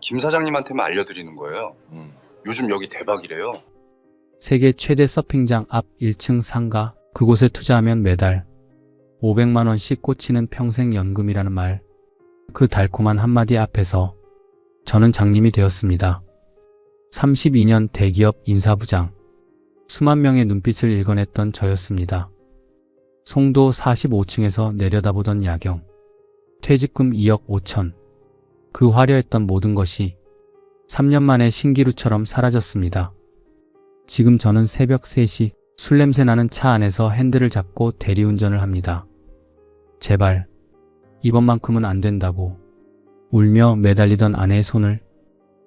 김 사장님한테만 알려드리는 거예요. 요즘 여기 대박이래요. 세계 최대 서핑장 앞 1층 상가, 그곳에 투자하면 매달 500만 원씩 꽂히는 평생연금이라는 말. 그 달콤한 한마디 앞에서 저는 장님이 되었습니다. 32년 대기업 인사부장. 수만 명의 눈빛을 읽어냈던 저였습니다. 송도 45층에서 내려다보던 야경. 퇴직금 2억 5천. 그 화려했던 모든 것이 3년 만에 신기루처럼 사라졌습니다. 지금 저는 새벽 3시 술 냄새 나는 차 안에서 핸들을 잡고 대리운전을 합니다. 제발 이번만큼은 안 된다고 울며 매달리던 아내의 손을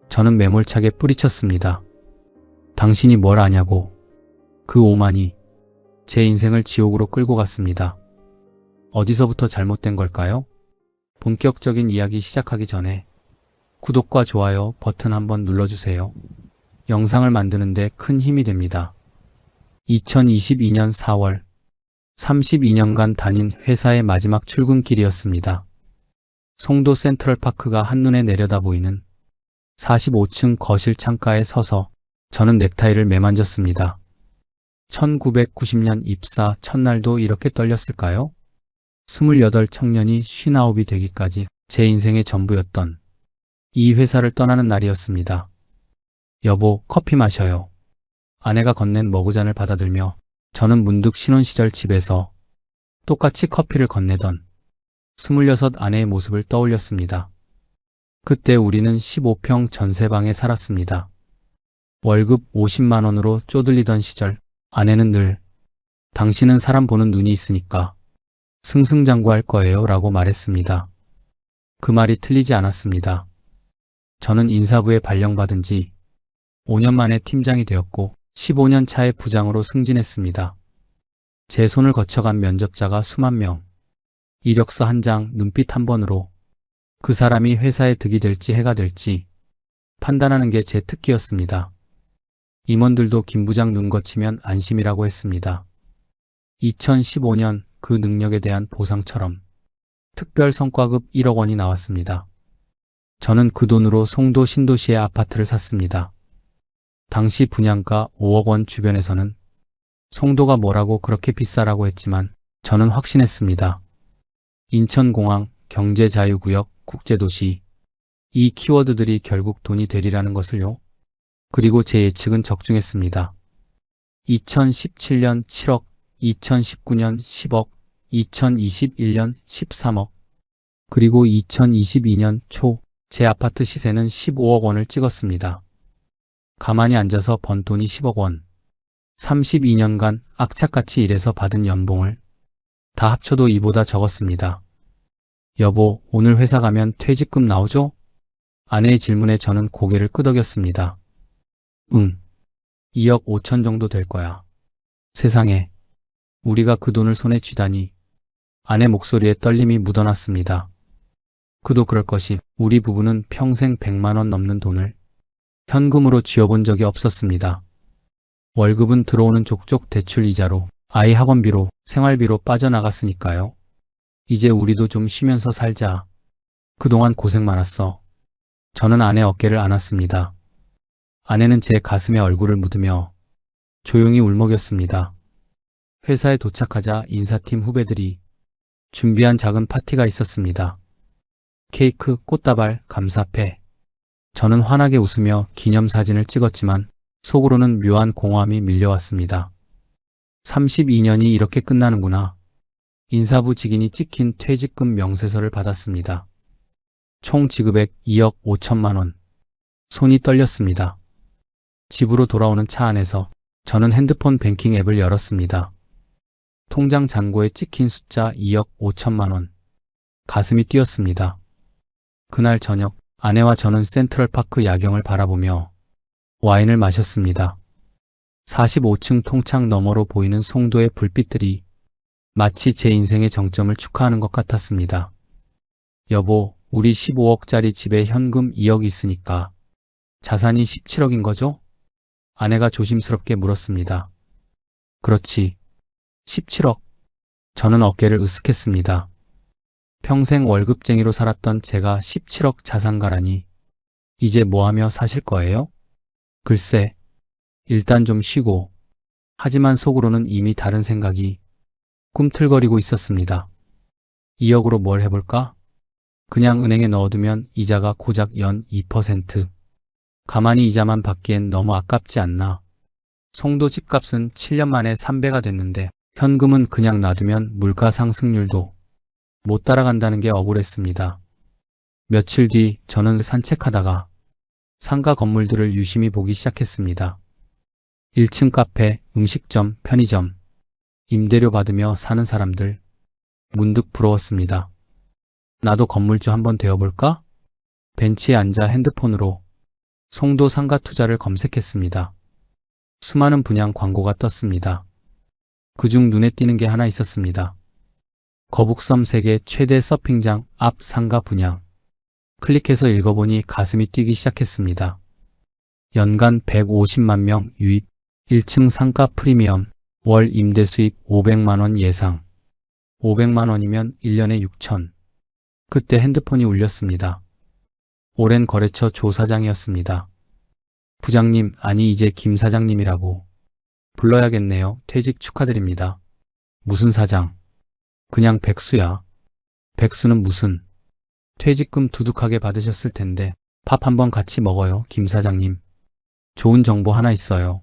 저는 매몰차게 뿌리쳤습니다. 당신이 뭘 아냐고. 그 오만이 제 인생을 지옥으로 끌고 갔습니다. 어디서부터 잘못된 걸까요? 본격적인 이야기 시작하기 전에 구독과 좋아요 버튼 한번 눌러주세요. 영상을 만드는데 큰 힘이 됩니다. 2022년 4월 32년간 다닌 회사의 마지막 출근길이었습니다. 송도 센트럴파크가 한눈에 내려다 보이는 45층 거실 창가에 서서 저는 넥타이를 매만졌습니다. 1990년 입사 첫날도 이렇게 떨렸을까요? 28 청년이 59이 되기까지 제 인생의 전부였던 이 회사를 떠나는 날이었습니다. 여보, 커피 마셔요. 아내가 건넨 머그잔을 받아들며 저는 문득 신혼시절 집에서 똑같이 커피를 건네던 26 아내의 모습을 떠올렸습니다. 그때 우리는 15평 전세방에 살았습니다. 월급 50만 원으로 쪼들리던 시절 아내는 늘 당신은 사람 보는 눈이 있으니까 승승장구할 거예요 라고 말했습니다. 그 말이 틀리지 않았습니다. 저는 인사부에 발령받은 지 5년 만에 팀장이 되었고 15년 차에 부장으로 승진했습니다. 제 손을 거쳐간 면접자가 수만 명. 이력서 한 장, 눈빛 한 번으로 그 사람이 회사에 득이 될지 해가 될지 판단하는 게 제 특기였습니다. 임원들도 김 부장 눈 거치면 안심이라고 했습니다. 2015년 그 능력에 대한 보상처럼 특별 성과급 1억 원이 나왔습니다. 저는 그 돈으로 송도 신도시의 아파트를 샀습니다. 당시 분양가 5억 원 주변에서는 송도가 뭐라고 그렇게 비싸라고 했지만 저는 확신했습니다. 인천공항, 경제자유구역, 국제도시, 이 키워드들이 결국 돈이 되리라는 것을요. 그리고 제 예측은 적중했습니다. 2017년 7억, 2019년 10억, 2021년 13억, 그리고 2022년 초 제 아파트 시세는 15억 원을 찍었습니다. 가만히 앉아서 번 돈이 10억 원. 32년간 악착같이 일해서 받은 연봉을 다 합쳐도 이보다 적었습니다. 여보, 오늘 회사 가면 퇴직금 나오죠? 아내의 질문에 저는 고개를 끄덕였습니다. 2억 5천 정도 될 거야. 세상에, 우리가 그 돈을 손에 쥐다니. 아내 목소리에 떨림이 묻어났습니다. 그도 그럴 것이 우리 부부는 평생 100만 원 넘는 돈을 현금으로 쥐어본 적이 없었습니다. 월급은 들어오는 족족 대출 이자로, 아이 학원비로, 생활비로 빠져나갔으니까요. 이제 우리도 좀 쉬면서 살자. 그동안 고생 많았어. 저는 아내 어깨를 안았습니다. 아내는 제 가슴에 얼굴을 묻으며 조용히 울먹였습니다. 회사에 도착하자 인사팀 후배들이 준비한 작은 파티가 있었습니다. 케이크, 꽃다발, 감사패. 저는 환하게 웃으며 기념사진을 찍었지만 속으로는 묘한 공허함이 밀려왔습니다. 32년이 이렇게 끝나는구나. 인사부 직인이 찍힌 퇴직금 명세서를 받았습니다. 총 지급액 2억 5천만 원. 손이 떨렸습니다. 집으로 돌아오는 차 안에서 저는 핸드폰 뱅킹 앱을 열었습니다. 통장 잔고에 찍힌 숫자 2억 5천만 원. 가슴이 뛰었습니다. 그날 저녁 아내와 저는 센트럴파크 야경을 바라보며 와인을 마셨습니다. 45층 통창 너머로 보이는 송도의 불빛들이 마치 제 인생의 정점을 축하하는 것 같았습니다. 여보, 우리 15억짜리 집에 현금 2억 있으니까 자산이 17억인 거죠? 아내가 조심스럽게 물었습니다. 그렇지. 17억. 저는 어깨를 으쓱했습니다. 평생 월급쟁이로 살았던 제가 17억 자산가라니. 이제 뭐 하며 사실 거예요? 글쎄, 일단 좀 쉬고. 하지만 속으로는 이미 다른 생각이 꿈틀거리고 있었습니다. 2억으로 뭘 해볼까? 그냥 은행에 넣어두면 이자가 고작 연 2%. 가만히 이자만 받기엔 너무 아깝지 않나. 송도 집값은 7년 만에 3배가 됐는데 현금은 그냥 놔두면 물가 상승률도 못 따라간다는 게 억울했습니다. 며칠 뒤 저는 산책하다가 상가 건물들을 유심히 보기 시작했습니다. 1층 카페, 음식점, 편의점, 임대료 받으며 사는 사람들, 문득 부러웠습니다. 나도 건물주 한번 되어볼까? 벤치에 앉아 핸드폰으로 송도 상가 투자를 검색했습니다. 수많은 분양 광고가 떴습니다. 그중 눈에 띄는 게 하나 있었습니다. 거북섬 세계 최대 서핑장 앞 상가 분양. 클릭해서 읽어보니 가슴이 뛰기 시작했습니다. 연간 150만 명 유입, 1층 상가 프리미엄, 월 임대 수익 500만 원 예상. 500만 원이면 1년에 6천. 그때 핸드폰이 울렸습니다. 오랜 거래처 조 사장이었습니다. 부장님, 아니 이제 김 사장님이라고 불러야겠네요. 퇴직 축하드립니다. 무슨 사장? 그냥 백수야. 백수는 무슨? 퇴직금 두둑하게 받으셨을 텐데 밥 한번 같이 먹어요, 김 사장님. 좋은 정보 하나 있어요.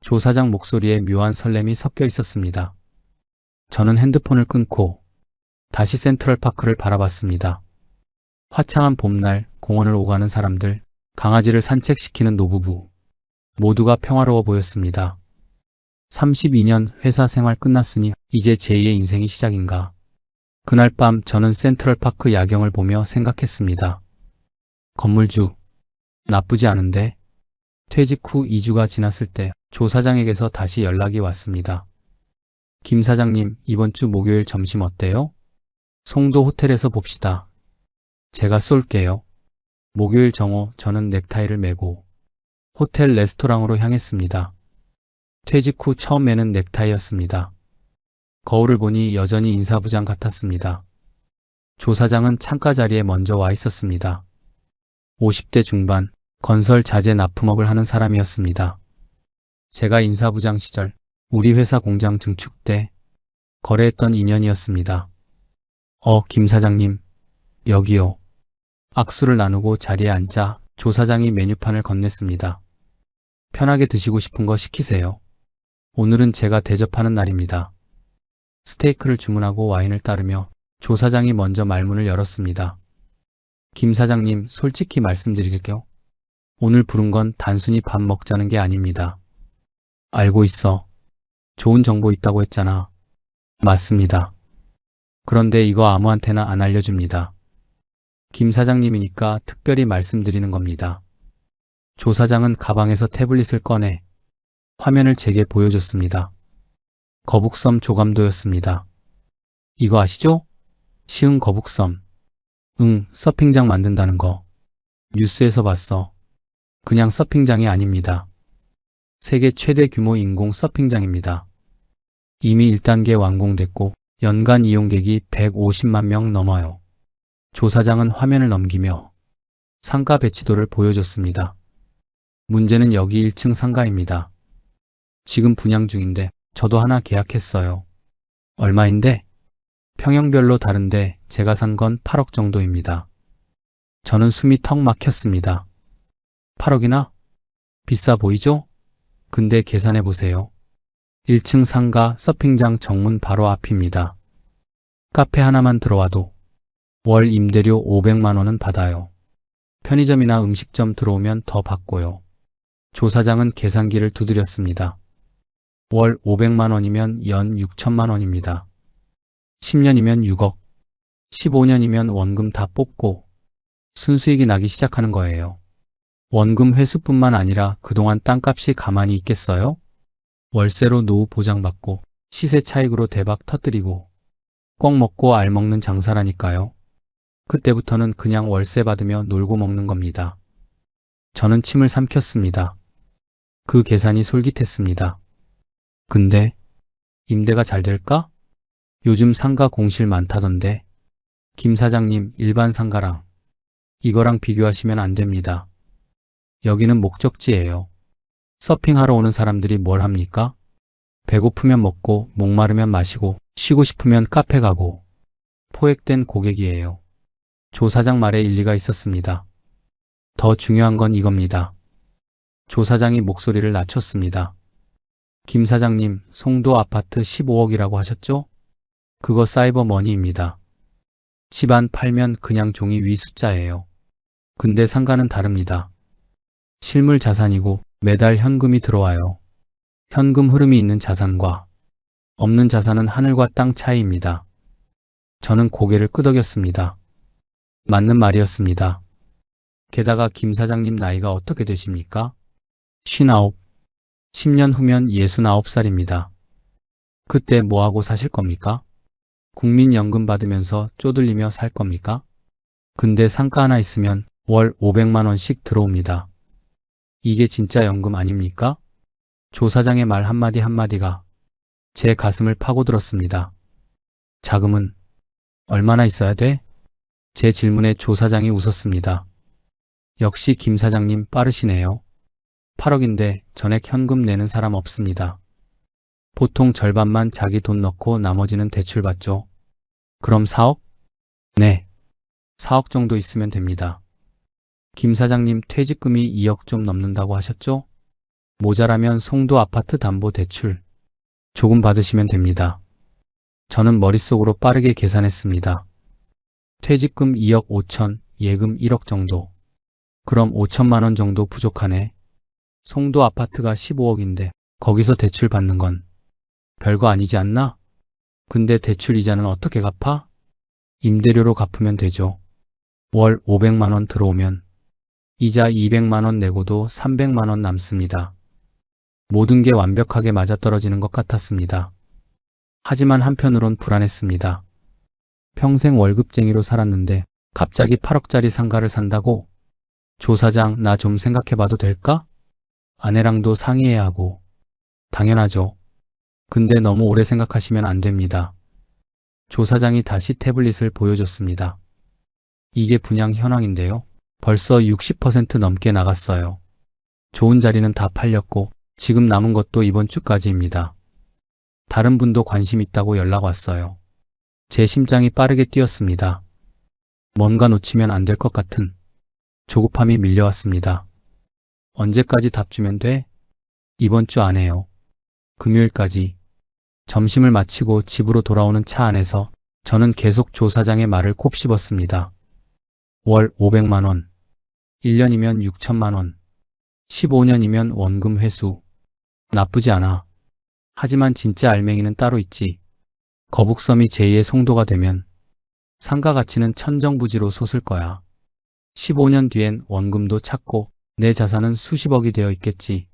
조 사장 목소리에 묘한 설렘이 섞여 있었습니다. 저는 핸드폰을 끊고 다시 센트럴파크를 바라봤습니다. 화창한 봄날 공원을 오가는 사람들, 강아지를 산책시키는 노부부, 모두가 평화로워 보였습니다. 32년 회사 생활 끝났으니 이제 제2의 인생이 시작인가. 그날 밤 저는 센트럴파크 야경을 보며 생각했습니다. 건물주, 나쁘지 않은데? 퇴직 후 2주가 지났을 때 조 사장에게서 다시 연락이 왔습니다. 김 사장님, 이번 주 목요일 점심 어때요? 송도 호텔에서 봅시다. 제가 쏠게요. 목요일 정오 저는 넥타이를 메고 호텔 레스토랑으로 향했습니다. 퇴직 후 처음 매는 넥타이였습니다. 거울을 보니 여전히 인사부장 같았습니다. 조 사장은 창가 자리에 먼저 와 있었습니다. 50대 중반, 건설 자재 납품업을 하는 사람이었습니다. 제가 인사부장 시절 우리 회사 공장 증축 때 거래했던 인연이었습니다. 김 사장님, 여기요. 악수를 나누고 자리에 앉자 조 사장이 메뉴판을 건넸습니다. 편하게 드시고 싶은 거 시키세요. 오늘은 제가 대접하는 날입니다. 스테이크를 주문하고 와인을 따르며 조 사장이 먼저 말문을 열었습니다. 김 사장님, 솔직히 말씀드릴게요. 오늘 부른 건 단순히 밥 먹자는 게 아닙니다. 알고 있어. 좋은 정보 있다고 했잖아. 맞습니다. 그런데 이거 아무한테나 안 알려줍니다. 김 사장님이니까 특별히 말씀드리는 겁니다. 조 사장은 가방에서 태블릿을 꺼내 화면을 제게 보여줬습니다. 거북섬 조감도였습니다. 이거 아시죠? 시흥 거북섬. 서핑장 만든다는 거. 뉴스에서 봤어. 그냥 서핑장이 아닙니다. 세계 최대 규모 인공 서핑장입니다. 이미 1단계 완공됐고 연간 이용객이 150만 명 넘어요. 조 사장은 화면을 넘기며 상가 배치도를 보여줬습니다. 문제는 여기 1층 상가입니다. 지금 분양 중인데 저도 하나 계약했어요. 얼마인데? 평형별로 다른데 제가 산 건 8억 정도입니다. 저는 숨이 턱 막혔습니다. 8억이나? 비싸 보이죠? 근데 계산해 보세요. 1층 상가 서핑장 정문 바로 앞입니다. 카페 하나만 들어와도 월 임대료 500만 원은 받아요. 편의점이나 음식점 들어오면 더 받고요. 조 사장은 계산기를 두드렸습니다. 월 500만 원이면 연 6천만 원입니다. 10년이면 6억, 15년이면 원금 다 뽑고 순수익이 나기 시작하는 거예요. 원금 회수뿐만 아니라 그동안 땅값이 가만히 있겠어요? 월세로 노후 보장받고 시세 차익으로 대박 터뜨리고 꼭 먹고 알 먹는 장사라니까요. 그때부터는 그냥 월세 받으며 놀고 먹는 겁니다. 저는 침을 삼켰습니다. 그 계산이 솔깃했습니다. 근데 임대가 잘 될까? 요즘 상가 공실 많다던데. 김 사장님, 일반 상가랑 이거랑 비교하시면 안 됩니다. 여기는 목적지예요. 서핑하러 오는 사람들이 뭘 합니까? 배고프면 먹고, 목마르면 마시고, 쉬고 싶으면 카페 가고. 포획된 고객이에요. 조 사장 말에 일리가 있었습니다. 더 중요한 건 이겁니다. 조 사장이 목소리를 낮췄습니다. 김 사장님, 송도 아파트 15억이라고 하셨죠? 그거 사이버 머니입니다. 집안 팔면 그냥 종이 위 숫자예요. 근데 상가는 다릅니다. 실물 자산이고 매달 현금이 들어와요. 현금 흐름이 있는 자산과 없는 자산은 하늘과 땅 차이입니다. 저는 고개를 끄덕였습니다. 맞는 말이었습니다. 게다가 김 사장님 나이가 어떻게 되십니까? 59. 10년 후면 69살입니다. 그때 뭐하고 사실 겁니까? 국민연금 받으면서 쪼들리며 살 겁니까? 근데 상가 하나 있으면 월 500만 원씩 들어옵니다. 이게 진짜 연금 아닙니까? 조 사장의 말 한마디 한마디가 제 가슴을 파고들었습니다. 자금은 얼마나 있어야 돼? 제 질문에 조 사장이 웃었습니다. 역시 김 사장님 빠르시네요. 8억인데 전액 현금 내는 사람 없습니다. 보통 절반만 자기 돈 넣고 나머지는 대출 받죠. 그럼 4억? 네. 4억 정도 있으면 됩니다. 김 사장님 퇴직금이 2억 좀 넘는다고 하셨죠? 모자라면 송도 아파트 담보 대출 조금 받으시면 됩니다. 저는 머릿속으로 빠르게 계산했습니다. 퇴직금 2억 5천, 예금 1억 정도. 그럼 5천만 원 정도 부족하네. 송도 아파트가 15억인데 거기서 대출 받는 건 별거 아니지 않나? 근데 대출 이자는 어떻게 갚아? 임대료로 갚으면 되죠. 월 500만 원 들어오면 이자 200만 원 내고도 300만 원 남습니다. 모든 게 완벽하게 맞아떨어지는 것 같았습니다. 하지만 한편으론 불안했습니다. 평생 월급쟁이로 살았는데 갑자기 8억짜리 상가를 산다고? 조 사장, 나 좀 생각해봐도 될까? 아내랑도 상의해야 하고. 당연하죠. 근데 너무 오래 생각하시면 안 됩니다. 조 사장이 다시 태블릿을 보여줬습니다. 이게 분양 현황인데요. 벌써 60% 넘게 나갔어요. 좋은 자리는 다 팔렸고 지금 남은 것도 이번 주까지입니다. 다른 분도 관심 있다고 연락 왔어요. 제 심장이 빠르게 뛰었습니다. 뭔가 놓치면 안 될 것 같은 조급함이 밀려왔습니다. 언제까지 답 주면 돼? 이번 주 안에요. 금요일까지. 점심을 마치고 집으로 돌아오는 차 안에서 저는 계속 조 사장의 말을 곱씹었습니다. 월 500만 원, 1년이면 6천만 원, 15년이면 원금 회수. 나쁘지 않아. 하지만 진짜 알맹이는 따로 있지. 거북섬이 제2의 송도가 되면 상가 가치는 천정부지로 솟을 거야. 15년 뒤엔 원금도 찾고 내 자산은 수십억이 되어 있겠지.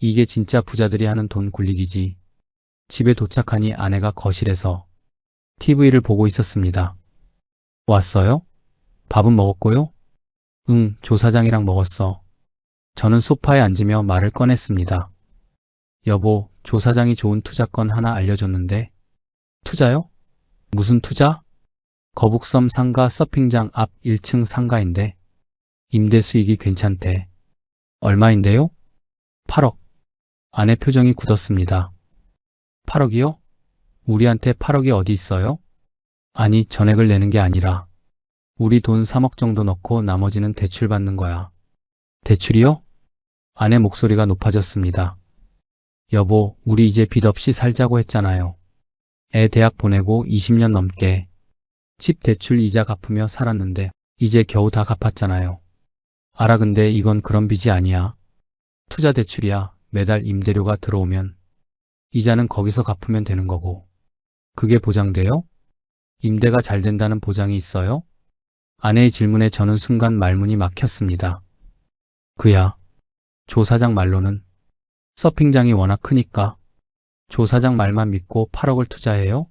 이게 진짜 부자들이 하는 돈 굴리기지. 집에 도착하니 아내가 거실에서 TV를 보고 있었습니다. 왔어요? 밥은 먹었고요? 응, 조 사장이랑 먹었어. 저는 소파에 앉으며 말을 꺼냈습니다. 여보, 조 사장이 좋은 투자건 하나 알려줬는데. 투자요? 무슨 투자? 거북섬 상가 서핑장 앞 1층 상가인데 임대 수익이 괜찮대. 얼마인데요? 8억. 아내 표정이 굳었습니다. 8억이요? 우리한테 8억이 어디 있어요? 아니, 전액을 내는 게 아니라 우리 돈 3억 정도 넣고 나머지는 대출 받는 거야. 대출이요? 아내 목소리가 높아졌습니다. 여보, 우리 이제 빚 없이 살자고 했잖아요. 애 대학 보내고 20년 넘게 집 대출 이자 갚으며 살았는데 이제 겨우 다 갚았잖아요. 알아, 근데 이건 그런 빚이 아니야. 투자 대출이야. 매달 임대료가 들어오면 이자는 거기서 갚으면 되는 거고. 그게 보장돼요? 임대가 잘 된다는 보장이 있어요? 아내의 질문에 저는 순간 말문이 막혔습니다. 그야. 조 사장 말로는 서핑장이 워낙 크니까. 조 사장 말만 믿고 8억을 투자해요?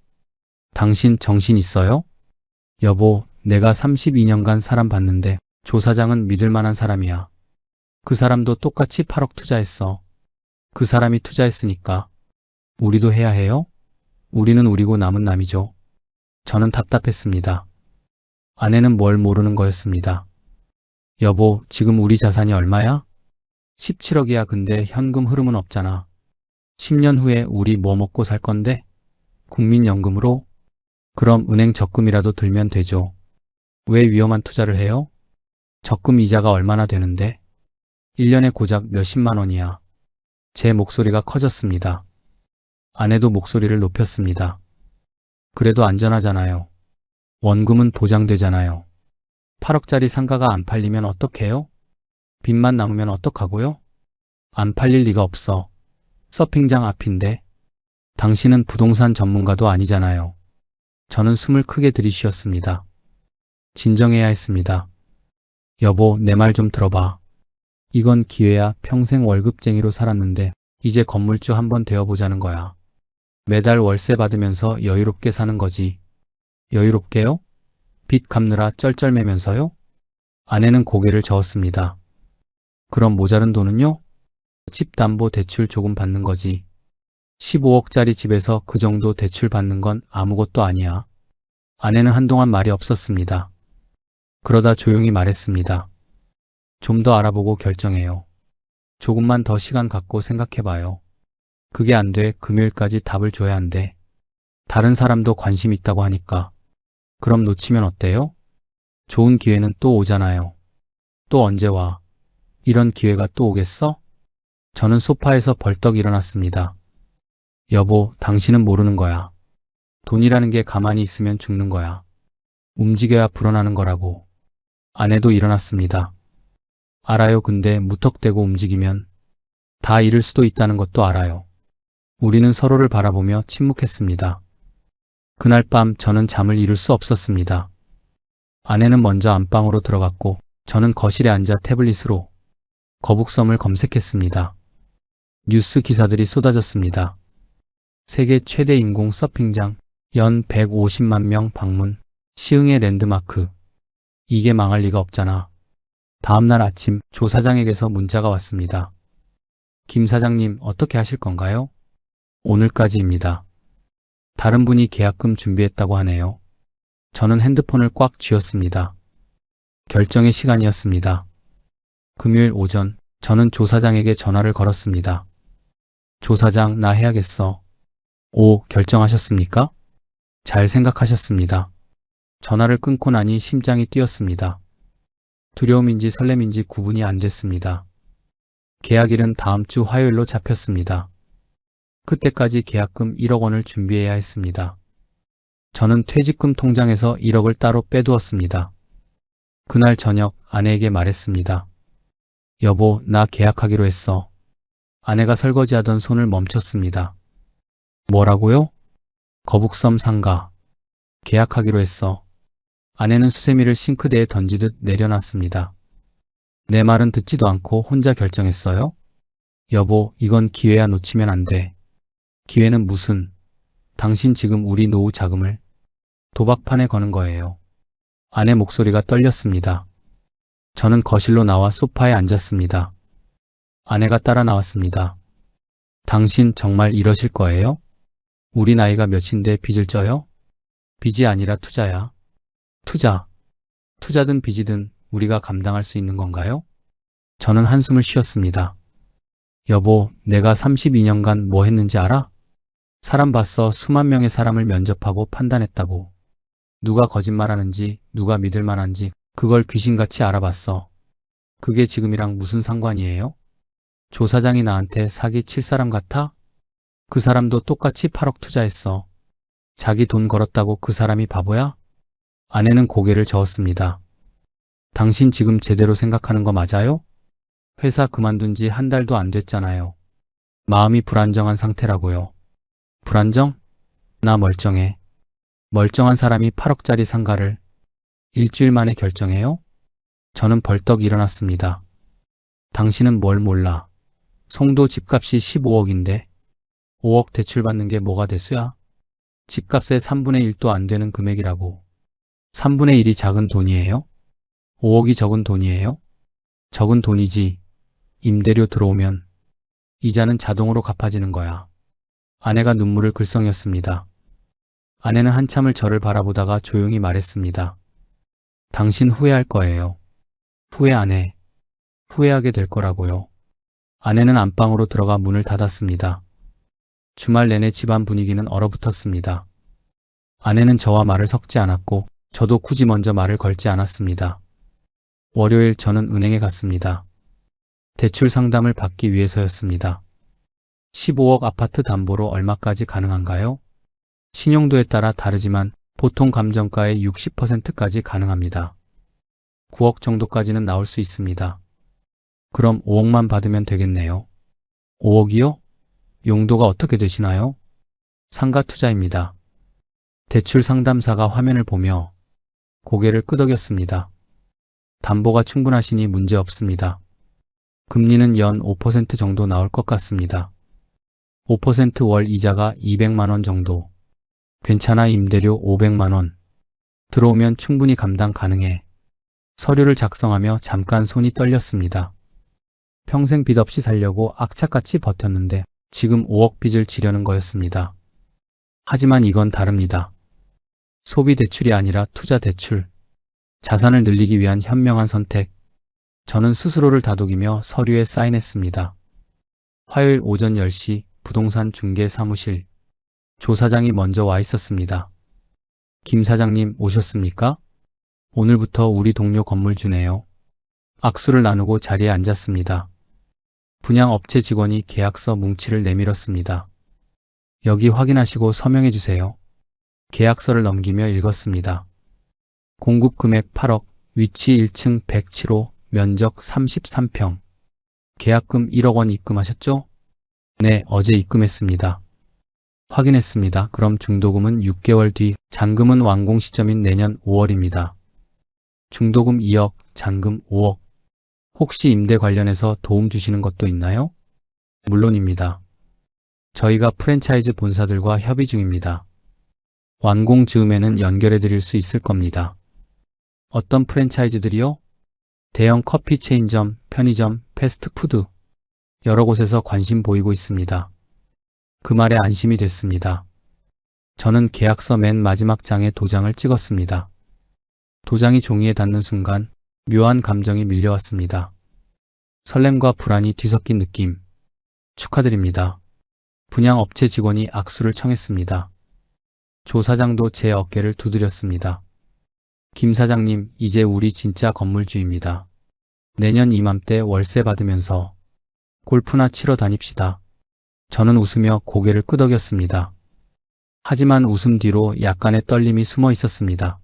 당신 정신 있어요? 여보, 내가 32년간 사람 봤는데 조 사장은 믿을 만한 사람이야. 그 사람도 똑같이 8억 투자했어. 그 사람이 투자했으니까 우리도 해야 해요? 우리는 우리고 남은 남이죠. 저는 답답했습니다. 아내는 뭘 모르는 거였습니다. 여보, 지금 우리 자산이 얼마야? 17억이야. 근데 현금 흐름은 없잖아. 10년 후에 우리 뭐 먹고 살 건데? 국민연금으로? 그럼 은행 적금이라도 들면 되죠. 왜 위험한 투자를 해요? 적금 이자가 얼마나 되는데? 1년에 고작 몇십만 원이야. 제 목소리가 커졌습니다. 아내도 목소리를 높였습니다. 그래도 안전하잖아요. 원금은 보장되잖아요. 8억짜리 상가가 안 팔리면 어떡해요? 빚만 남으면 어떡하고요? 안 팔릴 리가 없어. 서핑장 앞인데. 당신은 부동산 전문가도 아니잖아요. 저는 숨을 크게 들이쉬었습니다. 진정해야 했습니다. 여보, 내 말 좀 들어봐. 이건 기회야. 평생 월급쟁이로 살았는데 이제 건물주 한번 되어보자는 거야. 매달 월세 받으면서 여유롭게 사는 거지. 여유롭게요? 빚 갚느라 쩔쩔매면서요? 아내는 고개를 저었습니다. 그럼 모자른 돈은요? 집 담보 대출 조금 받는 거지. 15억짜리 집에서 그 정도 대출 받는 건 아무것도 아니야. 아내는 한동안 말이 없었습니다. 그러다 조용히 말했습니다. 좀 더 알아보고 결정해요. 조금만 더 시간 갖고 생각해봐요. 그게 안 돼. 금요일까지 답을 줘야 한대. 다른 사람도 관심 있다고 하니까. 그럼 놓치면 어때요? 좋은 기회는 또 오잖아요. 또 언제 와? 이런 기회가 또 오겠어? 저는 소파에서 벌떡 일어났습니다. 여보, 당신은 모르는 거야. 돈이라는 게 가만히 있으면 죽는 거야. 움직여야 불어나는 거라고. 아내도 일어났습니다. 알아요. 근데 무턱대고 움직이면 다 잃을 수도 있다는 것도 알아요. 우리는 서로를 바라보며 침묵했습니다. 그날 밤 저는 잠을 이룰 수 없었습니다. 아내는 먼저 안방으로 들어갔고 저는 거실에 앉아 태블릿으로 거북섬을 검색했습니다. 뉴스 기사들이 쏟아졌습니다. 세계 최대 인공 서핑장, 연 150만 명 방문, 시흥의 랜드마크. 이게 망할 리가 없잖아. 다음날 아침 조 사장에게서 문자가 왔습니다. 김 사장님, 어떻게 하실 건가요? 오늘까지입니다. 다른 분이 계약금 준비했다고 하네요. 저는 핸드폰을 꽉 쥐었습니다. 결정의 시간이었습니다. 금요일 오전 저는 조 사장에게 전화를 걸었습니다. 조 사장, 나 해야겠어. 오, 결정하셨습니까? 잘 생각하셨습니다. 전화를 끊고 나니 심장이 뛰었습니다. 두려움인지 설렘인지 구분이 안 됐습니다. 계약일은 다음 주 화요일로 잡혔습니다. 그때까지 계약금 1억 원을 준비해야 했습니다. 저는 퇴직금 통장에서 1억을 따로 빼두었습니다. 그날 저녁 아내에게 말했습니다. 여보, 나 계약하기로 했어. 아내가 설거지하던 손을 멈췄습니다. 뭐라고요? 거북섬 상가. 계약하기로 했어. 아내는 수세미를 싱크대에 던지듯 내려놨습니다. 내 말은 듣지도 않고 혼자 결정했어요? 여보, 이건 기회야. 놓치면 안 돼. 기회는 무슨? 당신 지금 우리 노후 자금을 도박판에 거는 거예요. 아내 목소리가 떨렸습니다. 저는 거실로 나와 소파에 앉았습니다. 아내가 따라 나왔습니다. 당신 정말 이러실 거예요? 우리 나이가 몇인데 빚을 져요? 빚이 아니라 투자야. 투자. 투자든 빚이든 우리가 감당할 수 있는 건가요? 저는 한숨을 쉬었습니다. 여보, 내가 32년간 뭐 했는지 알아? 사람 봤어. 수만 명의 사람을 면접하고 판단했다고. 누가 거짓말하는지, 누가 믿을 만한지 그걸 귀신같이 알아봤어. 그게 지금이랑 무슨 상관이에요? 조 사장이 나한테 사기 칠 사람 같아? 그 사람도 똑같이 8억 투자했어. 자기 돈 걸었다고 그 사람이 바보야? 아내는 고개를 저었습니다. 당신 지금 제대로 생각하는 거 맞아요? 회사 그만둔 지 한 달도 안 됐잖아요. 마음이 불안정한 상태라고요. 불안정? 나 멀쩡해. 멀쩡한 사람이 8억짜리 상가를 일주일 만에 결정해요? 저는 벌떡 일어났습니다. 당신은 뭘 몰라. 송도 집값이 15억인데 5억 대출받는 게 뭐가 대수야? 집값의 3분의 1도 안 되는 금액이라고. 3분의 1이 작은 돈이에요? 5억이 적은 돈이에요? 적은 돈이지. 임대료 들어오면 이자는 자동으로 갚아지는 거야. 아내가 눈물을 글썽였습니다. 아내는 한참을 저를 바라보다가 조용히 말했습니다. 당신 후회할 거예요. 후회 안 해. 후회하게 될 거라고요. 아내는 안방으로 들어가 문을 닫았습니다. 주말 내내 집안 분위기는 얼어붙었습니다. 아내는 저와 말을 섞지 않았고 저도 굳이 먼저 말을 걸지 않았습니다. 월요일 저는 은행에 갔습니다. 대출 상담을 받기 위해서였습니다. 15억 아파트 담보로 얼마까지 가능한가요? 신용도에 따라 다르지만 보통 감정가의 60%까지 가능합니다. 9억 정도까지는 나올 수 있습니다. 그럼 5억만 받으면 되겠네요. 5억이요? 용도가 어떻게 되시나요? 상가 투자입니다. 대출 상담사가 화면을 보며 고개를 끄덕였습니다. 담보가 충분하시니 문제 없습니다. 금리는 연 5% 정도 나올 것 같습니다. 5%월 이자가 200만 원 정도. 괜찮아. 임대료 500만 원. 들어오면 충분히 감당 가능해. 서류를 작성하며 잠깐 손이 떨렸습니다. 평생 빚 없이 살려고 악착같이 버텼는데 지금 5억 빚을 지려는 거였습니다. 하지만 이건 다릅니다. 소비 대출이 아니라 투자 대출. 자산을 늘리기 위한 현명한 선택. 저는 스스로를 다독이며 서류에 사인했습니다. 화요일 오전 10시 부동산 중개 사무실. 조 사장이 먼저 와 있었습니다. 김 사장님 오셨습니까? 오늘부터 우리 동료 건물주네요. 악수를 나누고 자리에 앉았습니다. 분양업체 직원이 계약서 뭉치를 내밀었습니다. 여기 확인하시고 서명해 주세요. 계약서를 넘기며 읽었습니다. 공급 금액 8억, 위치 1층 107호, 면적 33평. 계약금 1억 원 입금하셨죠? 네, 어제 입금했습니다. 확인했습니다. 그럼 중도금은 6개월 뒤, 잔금은 완공 시점인 내년 5월입니다. 중도금 2억, 잔금 5억. 혹시 임대 관련해서 도움 주시는 것도 있나요? 물론입니다. 저희가 프랜차이즈 본사들과 협의 중입니다. 완공 즈음에는 연결해 드릴 수 있을 겁니다. 어떤 프랜차이즈들이요? 대형 커피 체인점, 편의점, 패스트푸드. 여러 곳에서 관심 보이고 있습니다. 그 말에 안심이 됐습니다. 저는 계약서 맨 마지막 장에 도장을 찍었습니다. 도장이 종이에 닿는 순간 묘한 감정이 밀려왔습니다. 설렘과 불안이 뒤섞인 느낌. 축하드립니다. 분양업체 직원이 악수를 청했습니다. 조 사장도 제 어깨를 두드렸습니다. 김 사장님, 이제 우리 진짜 건물주입니다. 내년 이맘때 월세 받으면서 골프나 치러 다닙시다. 저는 웃으며 고개를 끄덕였습니다. 하지만 웃음 뒤로 약간의 떨림이 숨어 있었습니다.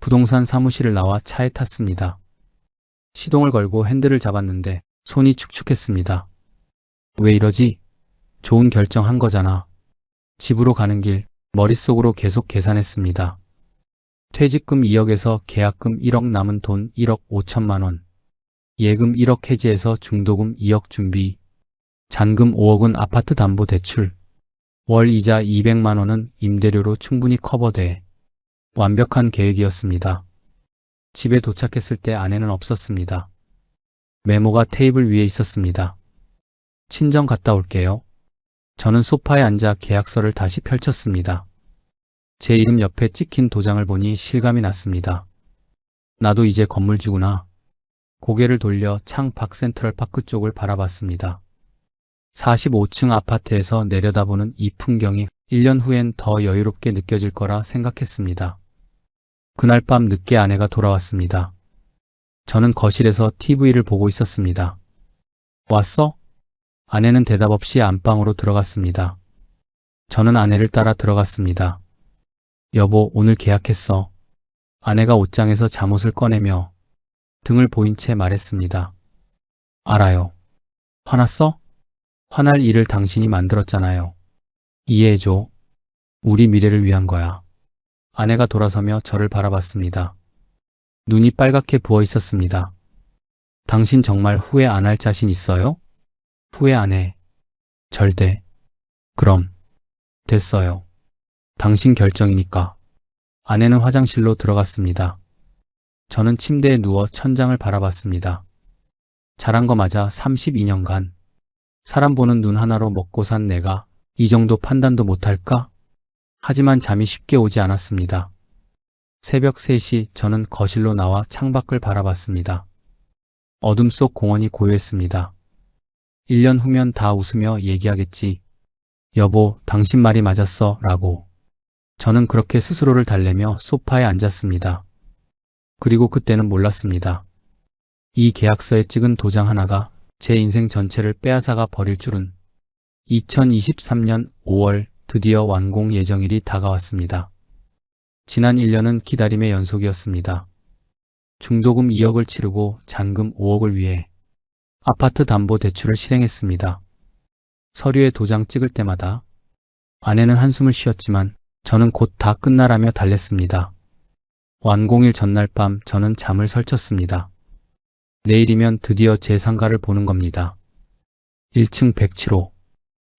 부동산 사무실을 나와 차에 탔습니다. 시동을 걸고 핸들을 잡았는데 손이 축축했습니다. 왜 이러지? 좋은 결정한 거잖아. 집으로 가는 길 머릿속으로 계속 계산했습니다. 퇴직금 2억에서 계약금 1억 남은 돈 1억 5천만 원. 예금 1억 해지해서 중도금 2억 준비. 잔금 5억은 아파트 담보 대출. 월 이자 200만 원은 임대료로 충분히 커버돼. 완벽한 계획이었습니다. 집에 도착했을 때 아내는 없었습니다. 메모가 테이블 위에 있었습니다. 친정 갔다 올게요. 저는 소파에 앉아 계약서를 다시 펼쳤습니다. 제 이름 옆에 찍힌 도장을 보니 실감이 났습니다. 나도 이제 건물주구나. 고개를 돌려 창 밖 센트럴파크 쪽을 바라봤습니다. 45층 아파트에서 내려다보는 이 풍경이 1년 후엔 더 여유롭게 느껴질 거라 생각했습니다. 그날 밤 늦게 아내가 돌아왔습니다. 저는 거실에서 TV를 보고 있었습니다. 왔어? 아내는 대답 없이 안방으로 들어갔습니다. 저는 아내를 따라 들어갔습니다. 여보, 오늘 계약했어. 아내가 옷장에서 잠옷을 꺼내며 등을 보인 채 말했습니다. 알아요. 화났어? 화날 일을 당신이 만들었잖아요. 이해해줘. 우리 미래를 위한 거야. 아내가 돌아서며 저를 바라봤습니다. 눈이 빨갛게 부어 있었습니다. 당신 정말 후회 안 할 자신 있어요? 후회 안 해. 절대. 그럼. 됐어요. 당신 결정이니까. 아내는 화장실로 들어갔습니다. 저는 침대에 누워 천장을 바라봤습니다. 잘한 거 맞아. 32년간. 사람 보는 눈 하나로 먹고 산 내가 이 정도 판단도 못할까? 하지만 잠이 쉽게 오지 않았습니다. 새벽 3시 저는 거실로 나와 창밖을 바라봤습니다. 어둠 속 공원이 고요했습니다. 1년 후면 다 웃으며 얘기하겠지. 여보, 당신 말이 맞았어. 라고. 저는 그렇게 스스로를 달래며 소파에 앉았습니다. 그리고 그때는 몰랐습니다. 이 계약서에 찍은 도장 하나가 제 인생 전체를 빼앗아가 버릴 줄은. 2023년 5월 드디어 완공 예정일이 다가왔습니다. 지난 1년은 기다림의 연속이었습니다. 중도금 2억을 치르고 잔금 5억을 위해 아파트 담보 대출을 실행했습니다. 서류에 도장 찍을 때마다 아내는 한숨을 쉬었지만 저는 곧 다 끝나라며 달랬습니다. 완공일 전날 밤 저는 잠을 설쳤습니다. 내일이면 드디어 제 상가를 보는 겁니다. 1층 107호,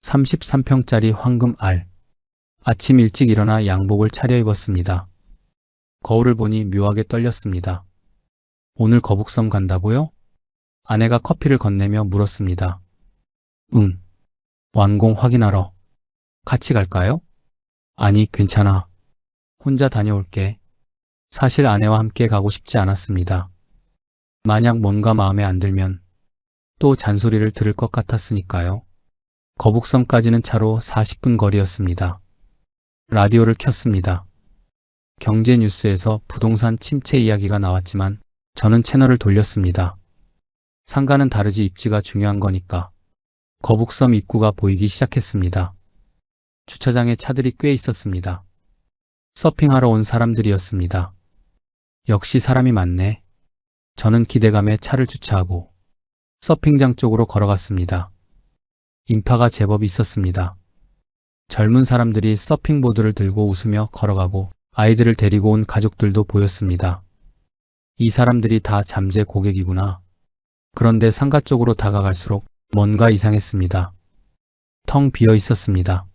33평짜리 황금 알. 아침 일찍 일어나 양복을 차려입었습니다. 거울을 보니 묘하게 떨렸습니다. 오늘 거북섬 간다고요? 아내가 커피를 건네며 물었습니다. 응. 완공 확인하러. 같이 갈까요? 아니, 괜찮아. 혼자 다녀올게. 사실 아내와 함께 가고 싶지 않았습니다. 만약 뭔가 마음에 안 들면 또 잔소리를 들을 것 같았으니까요. 거북섬까지는 차로 40분 거리였습니다. 라디오를 켰습니다. 경제 뉴스에서 부동산 침체 이야기가 나왔지만 저는 채널을 돌렸습니다. 상가는 다르지 입지가 중요한 거니까. 거북섬 입구가 보이기 시작했습니다. 주차장에 차들이 꽤 있었습니다. 서핑하러 온 사람들이었습니다. 역시 사람이 많네. 저는 기대감에 차를 주차하고 서핑장 쪽으로 걸어갔습니다. 인파가 제법 있었습니다. 젊은 사람들이 서핑보드를 들고 웃으며 걸어가고 아이들을 데리고 온 가족들도 보였습니다. 이 사람들이 다 잠재 고객이구나. 그런데 상가 쪽으로 다가갈수록 뭔가 이상했습니다. 텅 비어 있었습니다.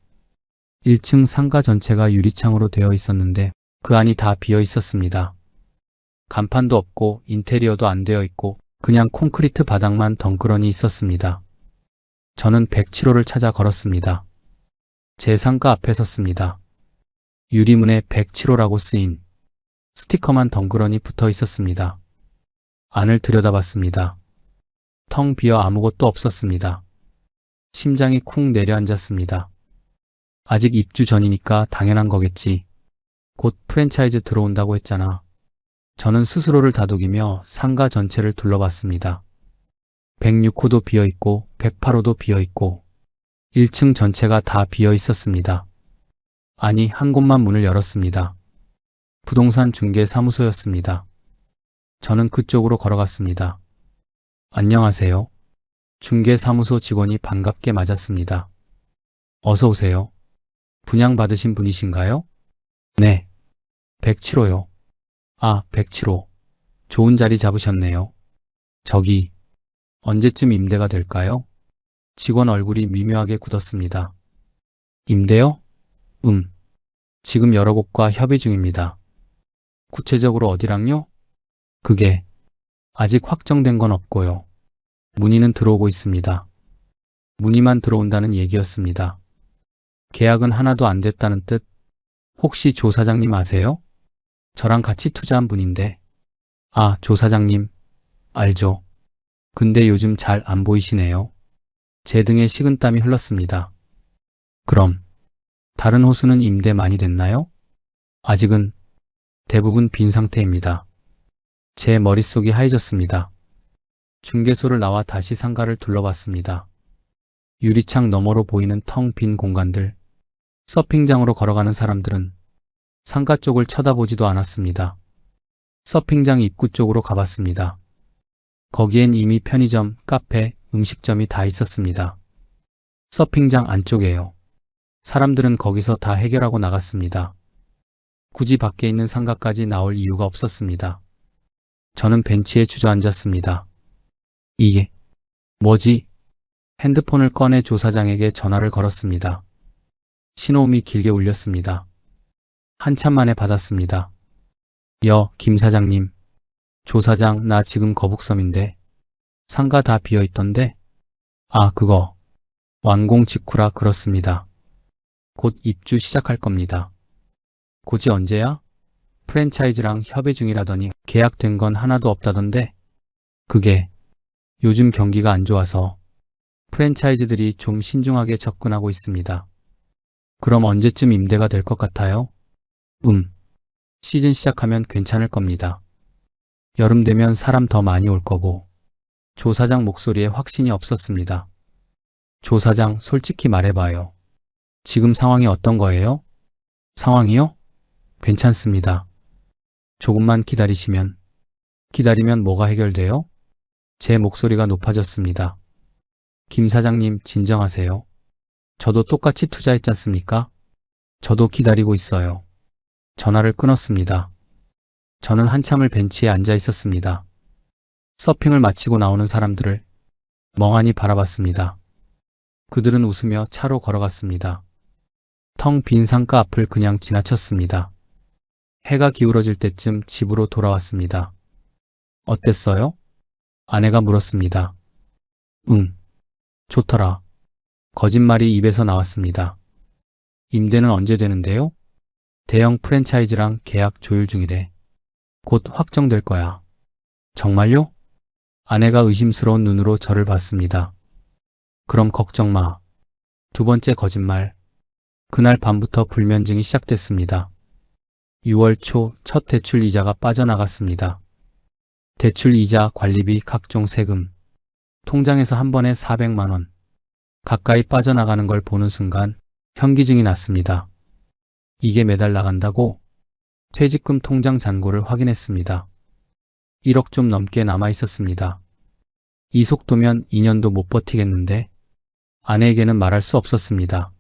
1층 상가 전체가 유리창으로 되어 있었는데 그 안이 다 비어 있었습니다. 간판도 없고 인테리어도 안 되어 있고 그냥 콘크리트 바닥만 덩그러니 있었습니다. 저는 107호를 찾아 걸었습니다. 제 상가 앞에 섰습니다. 유리문에 107호라고 쓰인 스티커만 덩그러니 붙어 있었습니다. 안을 들여다봤습니다. 텅 비어 아무것도 없었습니다. 심장이 쿵 내려앉았습니다. 아직 입주 전이니까 당연한 거겠지. 곧 프랜차이즈 들어온다고 했잖아. 저는 스스로를 다독이며 상가 전체를 둘러봤습니다. 106호도 비어있고 108호도 비어있고 1층 전체가 다 비어 있었습니다. 아니, 한 곳만 문을 열었습니다. 부동산 중개 사무소였습니다. 저는 그쪽으로 걸어갔습니다. 안녕하세요. 중개 사무소 직원이 반갑게 맞았습니다. 어서 오세요. 분양받으신 분이신가요? 네. 107호요. 아, 107호. 좋은 자리 잡으셨네요. 저기, 언제쯤 임대가 될까요? 직원 얼굴이 미묘하게 굳었습니다. 임대요? 지금 여러 곳과 협의 중입니다. 구체적으로 어디랑요? 그게 아직 확정된 건 없고요. 문의는 들어오고 있습니다. 문의만 들어온다는 얘기였습니다. 계약은 하나도 안 됐다는 뜻. 혹시 조 사장님 아세요? 저랑 같이 투자한 분인데. 아, 조 사장님. 알죠. 근데 요즘 잘 안 보이시네요. 제 등에 식은땀이 흘렀습니다. 그럼 다른 호수는 임대 많이 됐나요? 아직은 대부분 빈 상태입니다. 제 머릿속이 하얘졌습니다. 중개소를 나와 다시 상가를 둘러봤습니다. 유리창 너머로 보이는 텅 빈 공간들, 서핑장으로 걸어가는 사람들은 상가 쪽을 쳐다보지도 않았습니다. 서핑장 입구 쪽으로 가봤습니다. 거기엔 이미 편의점, 카페, 음식점이 다 있었습니다. 서핑장 안쪽에요. 사람들은 거기서 다 해결하고 나갔습니다. 굳이 밖에 있는 상가까지 나올 이유가 없었습니다. 저는 벤치에 주저앉았습니다. 이게 뭐지? 핸드폰을 꺼내 조 사장에게 전화를 걸었습니다. 신호음이 길게 울렸습니다. 한참 만에 받았습니다. 김 사장님. 조 사장, 나 지금 거북섬인데 상가 다 비어있던데? 아, 그거 완공 직후라 그렇습니다. 곧 입주 시작할 겁니다. 곧이 언제야? 프랜차이즈랑 협의 중이라더니 계약된 건 하나도 없다던데? 그게 요즘 경기가 안 좋아서 프랜차이즈들이 좀 신중하게 접근하고 있습니다. 그럼 언제쯤 임대가 될 것 같아요? 시즌 시작하면 괜찮을 겁니다. 여름 되면 사람 더 많이 올 거고. 조 사장 목소리에 확신이 없었습니다. 조 사장, 솔직히 말해봐요. 지금 상황이 어떤 거예요? 상황이요? 괜찮습니다. 조금만 기다리시면. 기다리면 뭐가 해결돼요? 제 목소리가 높아졌습니다. 김 사장님, 진정하세요. 저도 똑같이 투자했지 않습니까? 저도 기다리고 있어요. 전화를 끊었습니다. 저는 한참을 벤치에 앉아 있었습니다. 서핑을 마치고 나오는 사람들을 멍하니 바라봤습니다. 그들은 웃으며 차로 걸어갔습니다. 텅 빈 상가 앞을 그냥 지나쳤습니다. 해가 기울어질 때쯤 집으로 돌아왔습니다. 어땠어요? 아내가 물었습니다. 좋더라. 거짓말이 입에서 나왔습니다. 임대는 언제 되는데요? 대형 프랜차이즈랑 계약 조율 중이래. 곧 확정될 거야. 정말요? 아내가 의심스러운 눈으로 저를 봤습니다. 그럼 걱정 마. 두 번째 거짓말. 그날 밤부터 불면증이 시작됐습니다. 6월 초 첫 대출 이자가 빠져나갔습니다. 대출 이자, 관리비, 각종 세금. 통장에서 한 번에 400만 원 가까이 빠져나가는 걸 보는 순간 현기증이 났습니다. 이게 매달 나간다고? 퇴직금 통장 잔고를 확인했습니다. 1억 좀 넘게 남아 있었습니다. 이 속도면 2년도 못 버티겠는데? 아내에게는 말할 수 없었습니다.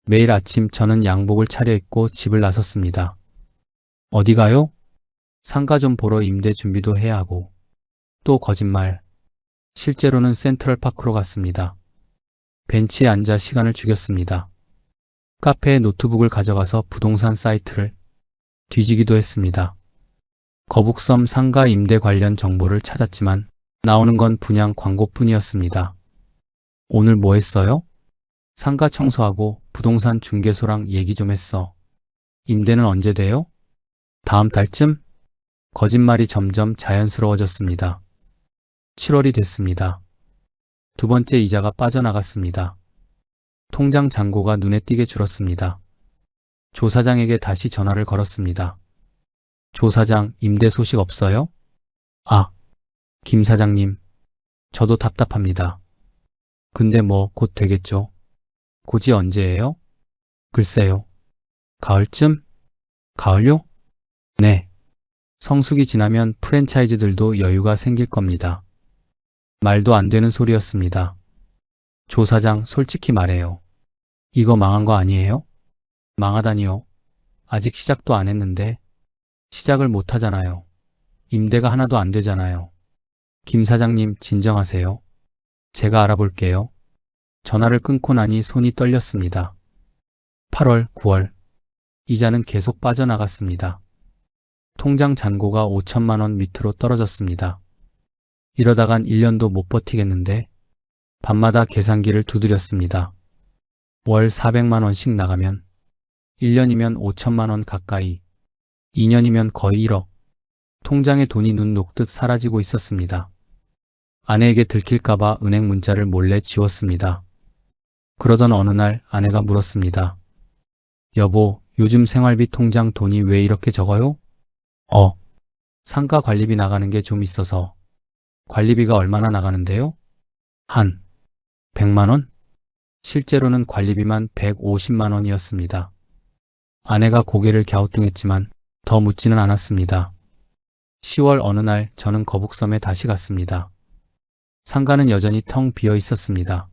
매일 아침 저는 양복을 차려입고 집을 나섰습니다. 어디 가요? 상가 좀 보러 임대 준비도 해야 하고. 또 거짓말. 실제로는 센트럴파크로 갔습니다. 벤치에 앉아 시간을 죽였습니다. 카페에 노트북을 가져가서 부동산 사이트를 뒤지기도 했습니다. 거북섬 상가 임대 관련 정보를 찾았지만 나오는 건 분양 광고뿐이었습니다. 오늘 뭐 했어요? 상가 청소하고 부동산 중개소랑 얘기 좀 했어. 임대는 언제 돼요? 다음 달쯤? 거짓말이 점점 자연스러워졌습니다. 7월이 됐습니다. 두 번째 이자가 빠져나갔습니다. 통장 잔고가 눈에 띄게 줄었습니다. 조 사장에게 다시 전화를 걸었습니다. 조 사장, 임대 소식 없어요? 아, 김 사장님. 저도 답답합니다. 근데 뭐 곧 되겠죠? 곧이 언제예요? 글쎄요. 가을쯤? 가을요? 네. 성수기 지나면 프랜차이즈들도 여유가 생길 겁니다. 말도 안 되는 소리였습니다. 조 사장, 솔직히 말해요. 이거 망한 거 아니에요? 망하다니요. 아직 시작도 안 했는데. 시작을 못 하잖아요. 임대가 하나도 안 되잖아요. 김 사장님, 진정하세요. 제가 알아볼게요. 전화를 끊고 나니 손이 떨렸습니다. 8월, 9월. 이자는 계속 빠져나갔습니다. 통장 잔고가 5천만 원 밑으로 떨어졌습니다. 이러다간 1년도 못 버티겠는데. 밤마다 계산기를 두드렸습니다. 월 400만 원씩 나가면 1년이면 5천만 원 가까이, 2년이면 거의 1억. 통장에 돈이 눈 녹듯 사라지고 있었습니다. 아내에게 들킬까봐 은행 문자를 몰래 지웠습니다. 그러던 어느 날 아내가 물었습니다. 여보, 요즘 생활비 통장 돈이 왜 이렇게 적어요? 상가 관리비 나가는 게 좀 있어서. 관리비가 얼마나 나가는데요? 한 100만 원? 실제로는 관리비만 150만 원이었습니다. 아내가 고개를 갸우뚱했지만 더 묻지는 않았습니다. 10월 어느 날 저는 거북섬에 다시 갔습니다. 상가는 여전히 텅 비어 있었습니다.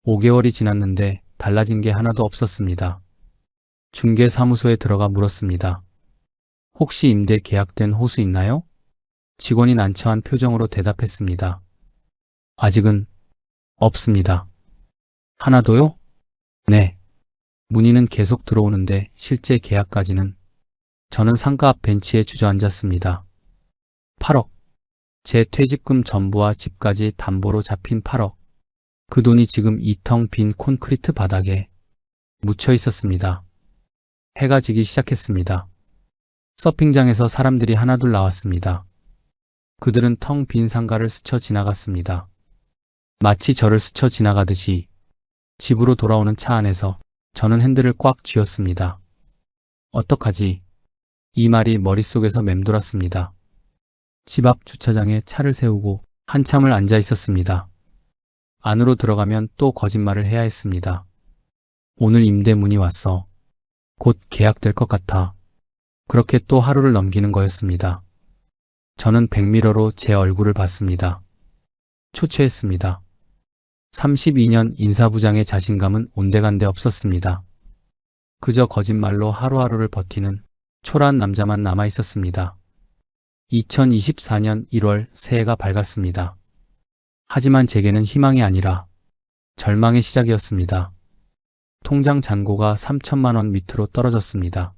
5개월이 지났는데 달라진 게 하나도 없었습니다. 중개사무소에 들어가 물었습니다. 혹시 임대 계약된 호수 있나요? 직원이 난처한 표정으로 대답했습니다. 아직은 없습니다. 하나도요? 네. 문의는 계속 들어오는데 실제 계약까지는. 저는 상가 앞 벤치에 주저앉았습니다. 8억. 제 퇴직금 전부와 집까지 담보로 잡힌 8억. 그 돈이 지금 이 텅 빈 콘크리트 바닥에 묻혀 있었습니다. 해가 지기 시작했습니다. 서핑장에서 사람들이 하나둘 나왔습니다. 그들은 텅 빈 상가를 스쳐 지나갔습니다. 마치 저를 스쳐 지나가듯이 집으로 돌아오는 차 안에서 저는 핸들을 꽉 쥐었습니다. 어떡하지? 이 말이 머릿속에서 맴돌았습니다. 집 앞 주차장에 차를 세우고 한참을 앉아 있었습니다. 안으로 들어가면 또 거짓말을 해야 했습니다. 오늘 임대 문의 왔어. 곧 계약될 것 같아. 그렇게 또 하루를 넘기는 거였습니다. 저는 백미러로 제 얼굴을 봤습니다. 초췌했습니다. 32년 인사부장의 자신감은 온데간데 없었습니다. 그저 거짓말로 하루하루를 버티는 초라한 남자만 남아 있었습니다. 2024년 1월 새해가 밝았습니다. 하지만 제게는 희망이 아니라 절망의 시작이었습니다. 통장 잔고가 3천만 원 밑으로 떨어졌습니다.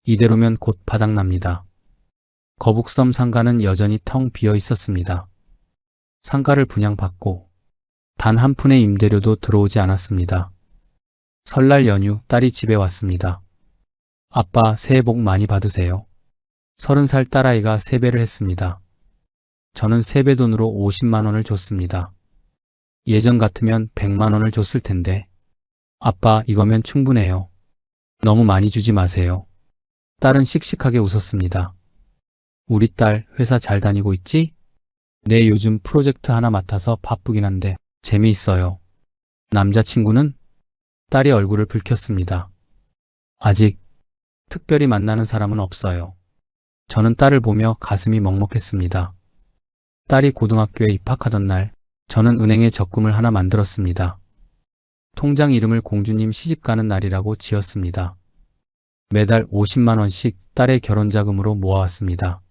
이대로면 곧 바닥납니다. 거북섬 상가는 여전히 텅 비어 있었습니다. 상가를 분양받고 단 한 푼의 임대료도 들어오지 않았습니다. 설날 연휴 딸이 집에 왔습니다. 아빠 새해 복 많이 받으세요. 30살 딸아이가 세배를 했습니다. 저는 세배돈으로 50만 원을 줬습니다. 예전 같으면 100만 원을 줬을 텐데. 아빠 이거면 충분해요. 너무 많이 주지 마세요. 딸은 씩씩하게 웃었습니다. 우리 딸 회사 잘 다니고 있지? 네, 요즘 프로젝트 하나 맡아서 바쁘긴 한데 재미있어요. 남자친구는? 딸이 얼굴을 붉혔습니다. 아직 특별히 만나는 사람은 없어요. 저는 딸을 보며 가슴이 먹먹했습니다. 딸이 고등학교에 입학하던 날 저는 은행에 적금을 하나 만들었습니다. 통장 이름을 공주님 시집가는 날이라고 지었습니다. 매달 50만 원씩 딸의 결혼자금으로 모아왔습니다.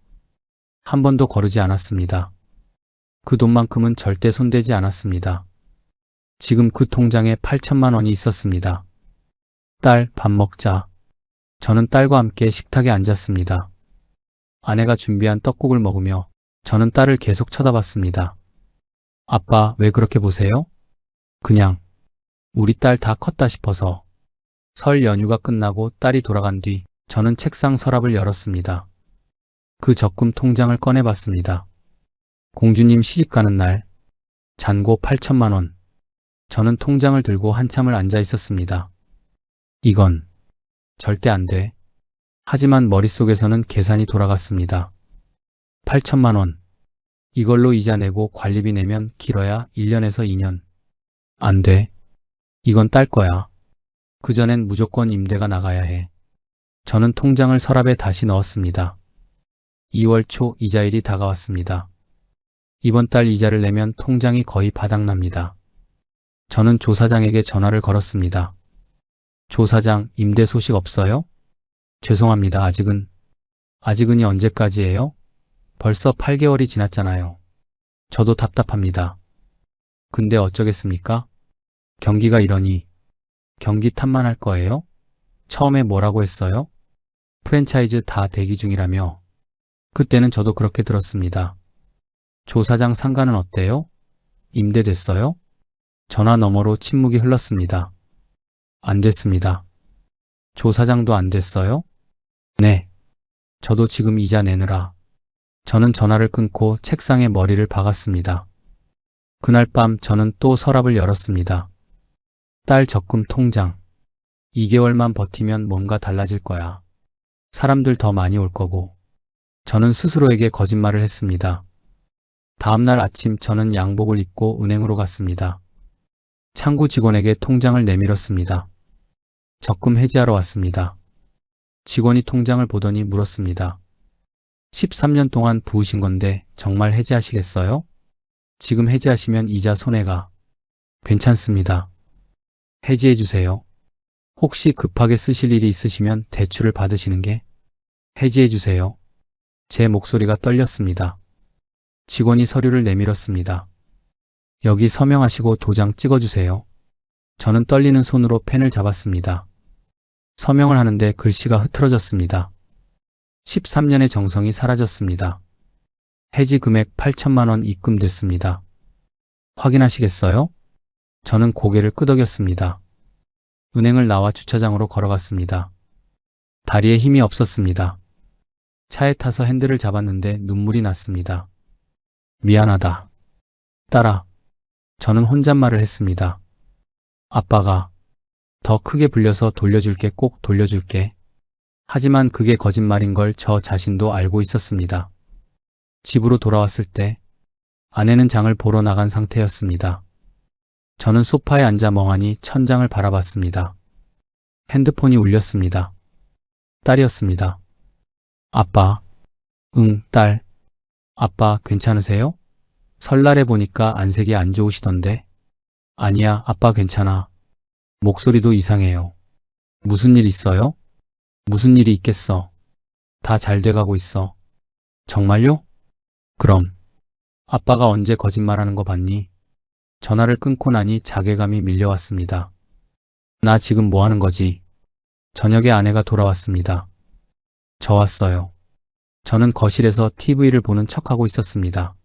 한 번도 거르지 않았습니다. 그 돈만큼은 절대 손대지 않았습니다. 지금 그 통장에 8천만 원이 있었습니다. 딸, 밥 먹자. 저는 딸과 함께 식탁에 앉았습니다. 아내가 준비한 떡국을 먹으며 저는 딸을 계속 쳐다봤습니다. 아빠, 왜 그렇게 보세요? 그냥 우리 딸 다 컸다 싶어서. 설 연휴가 끝나고 딸이 돌아간 뒤 저는 책상 서랍을 열었습니다. 그 적금 통장을 꺼내봤습니다. 공주님 시집가는 날, 잔고 8천만 원. 저는 통장을 들고 한참을 앉아 있었습니다. 이건 절대 안 돼. 하지만 머릿속에서는 계산이 돌아갔습니다. 8천만 원. 이걸로 이자 내고 관리비 내면 길어야 1년에서 2년. 안 돼. 이건 딸 거야. 그전엔 무조건 임대가 나가야 해. 저는 통장을 서랍에 다시 넣었습니다. 2월 초 이자일이 다가왔습니다. 이번 달 이자를 내면 통장이 거의 바닥납니다. 저는 조 사장에게 전화를 걸었습니다. 조 사장, 임대 소식 없어요? 죄송합니다. 아직은이 언제까지예요? 벌써 8개월이 지났잖아요. 저도 답답합니다. 근데 어쩌겠습니까? 경기가 이러니 경기 탓만 할 거예요? 처음에 뭐라고 했어요? 프랜차이즈 다 대기 중이라며. 그때는 저도 그렇게 들었습니다. 조 사장 상가는 어때요? 임대됐어요? 전화 너머로 침묵이 흘렀습니다. 안 됐습니다. 조 사장도 안 됐어요? 네. 저도 지금 이자 내느라. 저는 전화를 끊고 책상에 머리를 박았습니다. 그날 밤 저는 또 서랍을 열었습니다. 딸 적금 통장. 2개월만 버티면 뭔가 달라질 거야. 사람들 더 많이 올 거고. 저는 스스로에게 거짓말을 했습니다. 다음날 아침 저는 양복을 입고 은행으로 갔습니다. 창구 직원에게 통장을 내밀었습니다. 적금 해지하러 왔습니다. 직원이 통장을 보더니 물었습니다. 13년 동안 부으신 건데 정말 해지하시겠어요? 지금 해지하시면 이자 손해가. 괜찮습니다. 해지해 주세요. 혹시 급하게 쓰실 일이 있으시면 대출을 받으시는 게. 해지해 주세요. 제 목소리가 떨렸습니다. 직원이 서류를 내밀었습니다. 여기 서명하시고 도장 찍어주세요. 저는 떨리는 손으로 펜을 잡았습니다. 서명을 하는데 글씨가 흐트러졌습니다. 13년의 정성이 사라졌습니다. 해지 금액 8천만 원 입금됐습니다. 확인하시겠어요? 저는 고개를 끄덕였습니다. 은행을 나와 주차장으로 걸어갔습니다. 다리에 힘이 없었습니다. 차에 타서 핸들을 잡았는데 눈물이 났습니다. 미안하다. 딸아. 저는 혼잣말을 했습니다. 아빠가 더 크게 불려서 돌려줄게, 꼭 돌려줄게. 하지만 그게 거짓말인 걸 저 자신도 알고 있었습니다. 집으로 돌아왔을 때 아내는 장을 보러 나간 상태였습니다. 저는 소파에 앉아 멍하니 천장을 바라봤습니다. 핸드폰이 울렸습니다. 딸이었습니다. 아빠. 응, 딸. 아빠 괜찮으세요? 설날에 보니까 안색이 안 좋으시던데. 아니야, 아빠 괜찮아. 목소리도 이상해요. 무슨 일 있어요? 무슨 일이 있겠어. 다 잘 돼가고 있어. 정말요? 그럼. 아빠가 언제 거짓말하는 거 봤니? 전화를 끊고 나니 자괴감이 밀려왔습니다. 나 지금 뭐 하는 거지? 저녁에 아내가 돌아왔습니다. 저 왔어요. 저는 거실에서 TV를 보는 척하고 있었습니다.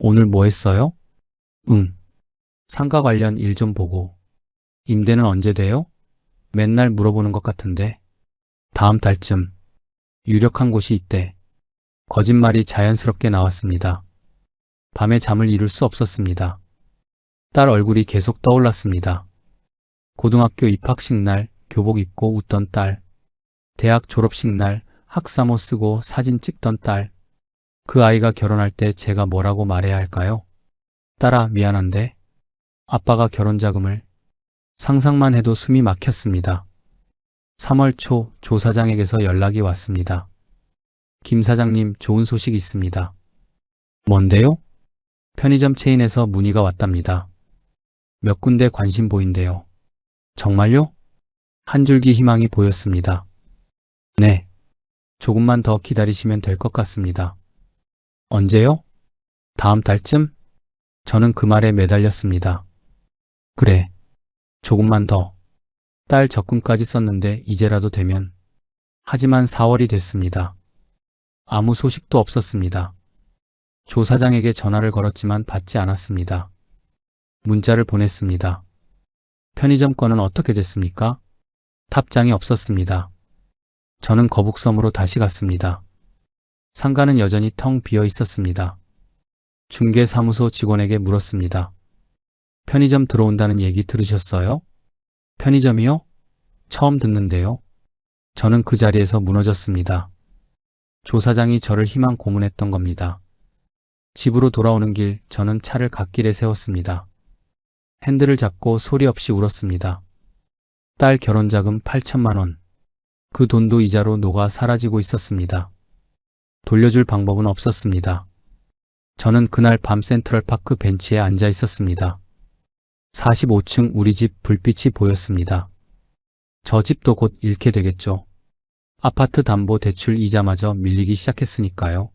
오늘 뭐 했어요? 응. 상가 관련 일 좀 보고. 임대는 언제 돼요? 맨날 물어보는 것 같은데. 다음 달쯤. 유력한 곳이 있대. 거짓말이 자연스럽게 나왔습니다. 밤에 잠을 이룰 수 없었습니다. 딸 얼굴이 계속 떠올랐습니다. 고등학교 입학식 날 교복 입고 웃던 딸. 대학 졸업식 날 학사모 쓰고 사진 찍던 딸. 그 아이가 결혼할 때 제가 뭐라고 말해야 할까요? 딸아, 미안한데 아빠가 결혼 자금을. 상상만 해도 숨이 막혔습니다. 3월 초 조 사장에게서 연락이 왔습니다. 김 사장님, 좋은 소식이 있습니다. 뭔데요? 편의점 체인에서 문의가 왔답니다. 몇 군데 관심 보인대요. 정말요? 한 줄기 희망이 보였습니다. 네. 조금만 더 기다리시면 될 것 같습니다. 언제요? 다음 달쯤? 저는 그 말에 매달렸습니다. 그래. 조금만 더. 딸 적금까지 썼는데 이제라도 되면. 하지만 4월이 됐습니다. 아무 소식도 없었습니다. 조 사장에게 전화를 걸었지만 받지 않았습니다. 문자를 보냈습니다. 편의점 건은 어떻게 됐습니까? 답장이 없었습니다. 저는 거북섬으로 다시 갔습니다. 상가는 여전히 텅 비어 있었습니다. 중개사무소 직원에게 물었습니다. 편의점 들어온다는 얘기 들으셨어요? 편의점이요? 처음 듣는데요. 저는 그 자리에서 무너졌습니다. 조 사장이 저를 희망 고문했던 겁니다. 집으로 돌아오는 길 저는 차를 갓길에 세웠습니다. 핸들을 잡고 소리 없이 울었습니다. 딸 결혼자금 8천만 원. 그 돈도 이자로 녹아 사라지고 있었습니다. 돌려줄 방법은 없었습니다. 저는 그날 밤 센트럴파크 벤치에 앉아 있었습니다. 45층 우리 집 불빛이 보였습니다. 저 집도 곧 잃게 되겠죠. 아파트 담보 대출 이자마저 밀리기 시작했으니까요.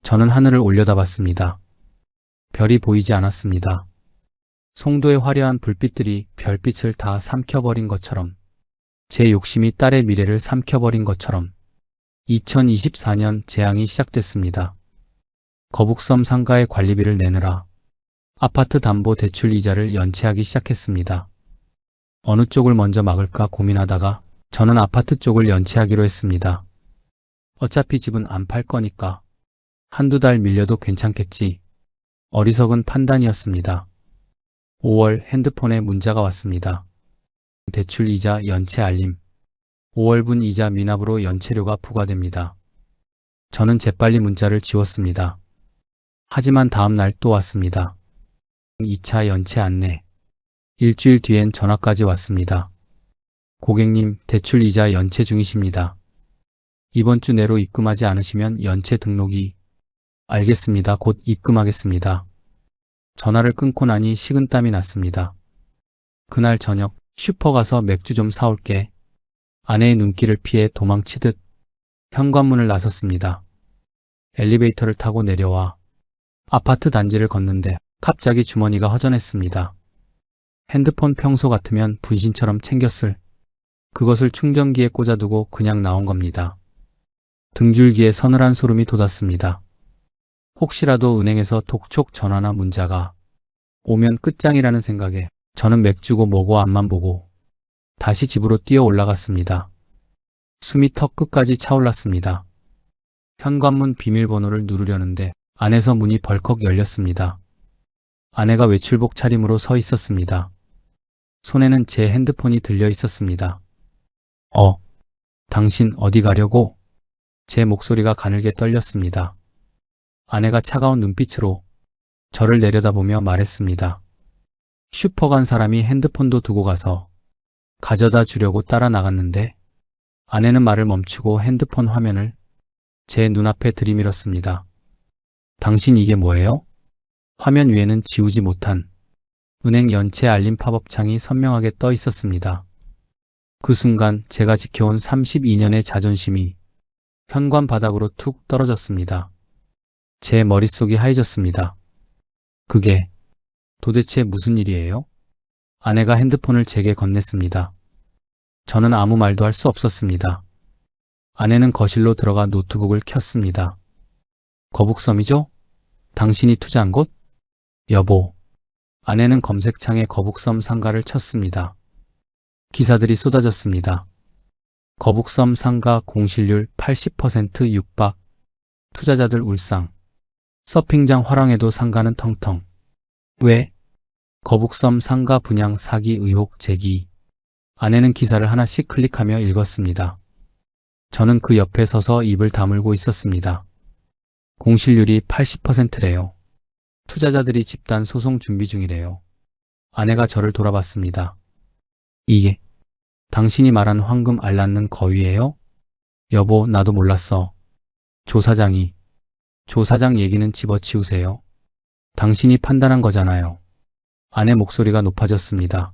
저는 하늘을 올려다봤습니다. 별이 보이지 않았습니다. 송도의 화려한 불빛들이 별빛을 다 삼켜버린 것처럼, 제 욕심이 딸의 미래를 삼켜버린 것처럼 2024년 재앙이 시작됐습니다. 거북섬 상가의 관리비를 내느라 아파트 담보 대출 이자를 연체하기 시작했습니다. 어느 쪽을 먼저 막을까 고민하다가 저는 아파트 쪽을 연체하기로 했습니다. 어차피 집은 안 팔 거니까 한두 달 밀려도 괜찮겠지. 어리석은 판단이었습니다. 5월 핸드폰에 문자가 왔습니다. 대출 이자 연체 알림. 5월분 이자 미납으로 연체료가 부과됩니다. 저는 재빨리 문자를 지웠습니다. 하지만 다음 날 또 왔습니다. 2차 연체 안내. 일주일 뒤엔 전화까지 왔습니다. 고객님, 대출 이자 연체 중이십니다. 이번 주 내로 입금하지 않으시면 연체 등록이. 알겠습니다. 곧 입금하겠습니다. 전화를 끊고 나니 식은땀이 났습니다. 그날 저녁 슈퍼 가서 맥주 좀 사올게. 아내의 눈길을 피해 도망치듯 현관문을 나섰습니다. 엘리베이터를 타고 내려와 아파트 단지를 걷는데 갑자기 주머니가 허전했습니다. 핸드폰 평소 같으면 분신처럼 챙겼을 그것을 충전기에 꽂아두고 그냥 나온 겁니다. 등줄기에 서늘한 소름이 돋았습니다. 혹시라도 은행에서 독촉 전화나 문자가 오면 끝장이라는 생각에 저는 맥주고 뭐고 앞만 보고 다시 집으로 뛰어 올라갔습니다. 숨이 턱 끝까지 차올랐습니다. 현관문 비밀번호를 누르려는데 안에서 문이 벌컥 열렸습니다. 아내가 외출복 차림으로 서 있었습니다. 손에는 제 핸드폰이 들려 있었습니다. 당신 어디 가려고? 제 목소리가 가늘게 떨렸습니다. 아내가 차가운 눈빛으로 저를 내려다보며 말했습니다. 슈퍼 간 사람이 핸드폰도 두고 가서 가져다 주려고 따라 나갔는데 아내는 말을 멈추고 핸드폰 화면을 제 눈앞에 들이밀었습니다. 당신 이게 뭐예요? 화면 위에는 지우지 못한 은행 연체 알림 팝업 창이 선명하게 떠 있었습니다. 그 순간 제가 지켜온 32년의 자존심이 현관 바닥으로 툭 떨어졌습니다. 제 머릿속이 하얘졌습니다. 그게 도대체 무슨 일이에요? 아내가 핸드폰을 제게 건넸습니다. 저는 아무 말도 할 수 없었습니다. 아내는 거실로 들어가 노트북을 켰습니다. 거북섬이죠? 당신이 투자한 곳? 여보. 아내는 검색창에 거북섬 상가를 쳤습니다. 기사들이 쏟아졌습니다. 거북섬 상가 공실률 80% 육박, 투자자들 울상, 서핑장 화랑에도 상가는 텅텅. 왜? 거북섬 상가 분양 사기 의혹 제기. 아내는 기사를 하나씩 클릭하며 읽었습니다. 저는 그 옆에 서서 입을 다물고 있었습니다. 공실률이 80%래요. 투자자들이 집단 소송 준비 중이래요. 아내가 저를 돌아봤습니다. 이게 당신이 말한 황금 알낳는 거위예요? 여보, 나도 몰랐어. 조 사장 얘기는 집어치우세요. 당신이 판단한 거잖아요. 아내 목소리가 높아졌습니다.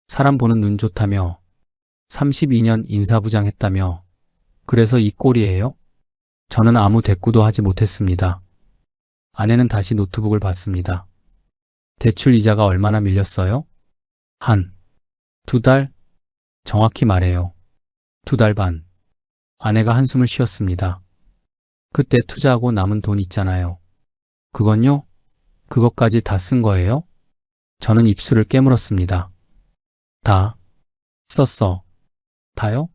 사람 보는 눈 좋다며, 32년 인사부장 했다며, 그래서 이 꼴이에요? 저는 아무 대꾸도 하지 못했습니다. 아내는 다시 노트북을 봤습니다. 대출 이자가 얼마나 밀렸어요? 한, 2달? 정확히 말해요. 2달 반. 아내가 한숨을 쉬었습니다. 그때 투자하고 남은 돈 있잖아요. 그건요? 그것까지 다 쓴 거예요? 저는 입술을 깨물었습니다. 다 썼어. 다요?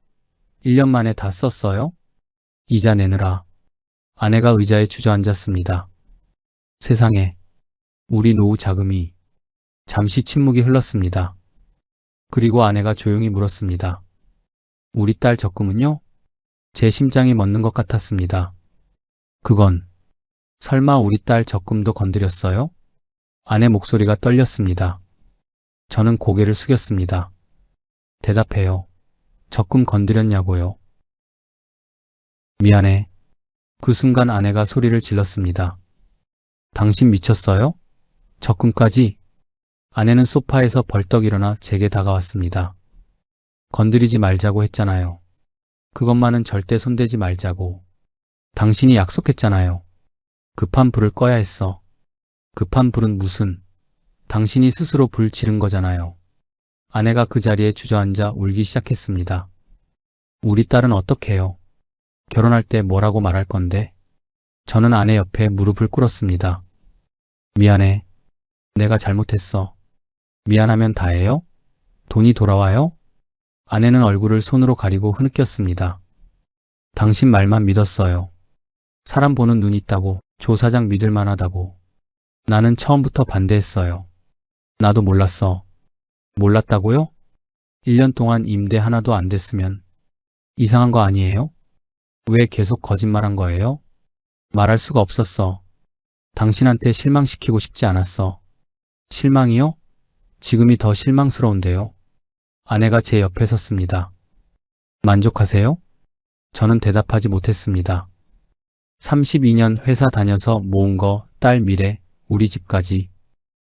1년 만에 다 썼어요? 이자 내느라. 아내가 의자에 주저앉았습니다. 세상에, 우리 노후 자금이. 잠시 침묵이 흘렀습니다. 그리고 아내가 조용히 물었습니다. 우리 딸 적금은요? 제 심장이 멎는 것 같았습니다. 그건 설마 우리 딸 적금도 건드렸어요? 아내 목소리가 떨렸습니다. 저는 고개를 숙였습니다. 대답해요. 적금 건드렸냐고요? 미안해. 그 순간 아내가 소리를 질렀습니다. 당신 미쳤어요? 적금까지? 아내는 소파에서 벌떡 일어나 제게 다가왔습니다. 건드리지 말자고 했잖아요. 그것만은 절대 손대지 말자고. 당신이 약속했잖아요. 급한 불을 꺼야 했어. 급한 불은 무슨? 당신이 스스로 불 지른 거잖아요. 아내가 그 자리에 주저앉아 울기 시작했습니다. 우리 딸은 어떡해요? 결혼할 때 뭐라고 말할 건데? 저는 아내 옆에 무릎을 꿇었습니다. 미안해. 내가 잘못했어. 미안하면 다해요? 돈이 돌아와요? 아내는 얼굴을 손으로 가리고 흐느꼈습니다. 당신 말만 믿었어요. 사람 보는 눈 있다고, 조 사장 믿을 만하다고. 나는 처음부터 반대했어요. 나도 몰랐어. 몰랐다고요? 1년 동안 임대 하나도 안 됐으면 이상한 거 아니에요? 왜 계속 거짓말한 거예요? 말할 수가 없었어. 당신한테 실망시키고 싶지 않았어. 실망이요? 지금이 더 실망스러운데요. 아내가 제 옆에 섰습니다. 만족하세요? 저는 대답하지 못했습니다. 32년 회사 다녀서 모은 거, 딸 미래, 우리 집까지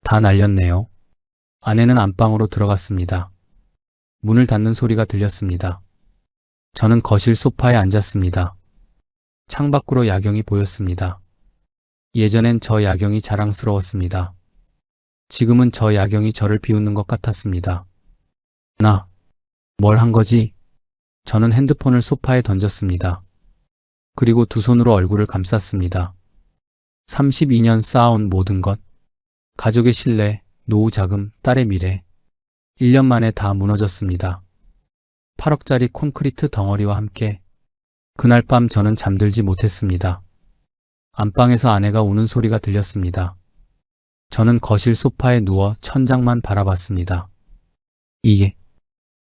다 날렸네요. 아내는 안방으로 들어갔습니다. 문을 닫는 소리가 들렸습니다. 저는 거실 소파에 앉았습니다. 창밖으로 야경이 보였습니다. 예전엔 저 야경이 자랑스러웠습니다. 지금은 저 야경이 저를 비웃는 것 같았습니다. 나, 뭘 한 거지? 저는 핸드폰을 소파에 던졌습니다. 그리고 두 손으로 얼굴을 감쌌습니다. 32년 쌓아온 모든 것, 가족의 신뢰, 노후 자금, 딸의 미래, 1년 만에 다 무너졌습니다. 8억짜리 콘크리트 덩어리와 함께 그날 밤 저는 잠들지 못했습니다. 안방에서 아내가 우는 소리가 들렸습니다. 저는 거실 소파에 누워 천장만 바라봤습니다. 이게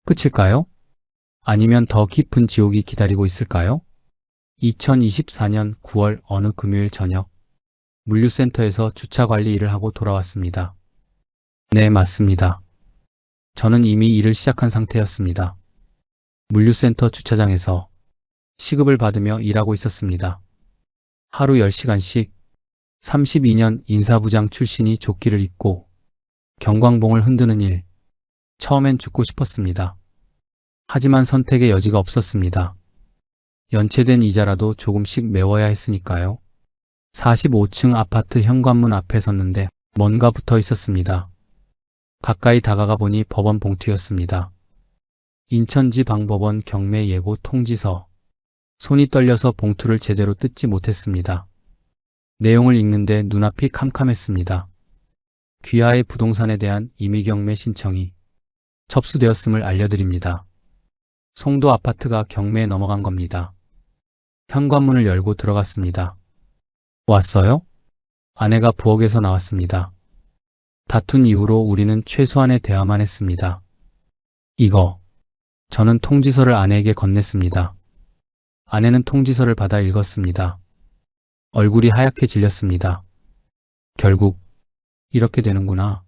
끝일까요? 아니면 더 깊은 지옥이 기다리고 있을까요? 2024년 9월 어느 금요일 저녁, 물류센터에서 주차 관리 일을 하고 돌아왔습니다. 네, 맞습니다. 저는 이미 일을 시작한 상태였습니다. 물류센터 주차장에서 시급을 받으며 일하고 있었습니다. 하루 10시간씩 32년 인사부장 출신이 조끼를 입고 경광봉을 흔드는 일. 처음엔 죽고 싶었습니다. 하지만 선택의 여지가 없었습니다. 연체된 이자라도 조금씩 메워야 했으니까요. 45층 아파트 현관문 앞에 섰는데 뭔가 붙어 있었습니다. 가까이 다가가 보니 법원 봉투였습니다. 인천지방법원 경매 예고 통지서. 손이 떨려서 봉투를 제대로 뜯지 못했습니다. 내용을 읽는데 눈앞이 캄캄했습니다. 귀하의 부동산에 대한 임의경매 신청이 접수되었음을 알려드립니다. 송도 아파트가 경매에 넘어간 겁니다. 현관문을 열고 들어갔습니다. 왔어요? 아내가 부엌에서 나왔습니다. 다툰 이후로 우리는 최소한의 대화만 했습니다. 이거. 저는 통지서를 아내에게 건넸습니다. 아내는 통지서를 받아 읽었습니다. 얼굴이 하얗게 질렸습니다. 결국 이렇게 되는구나.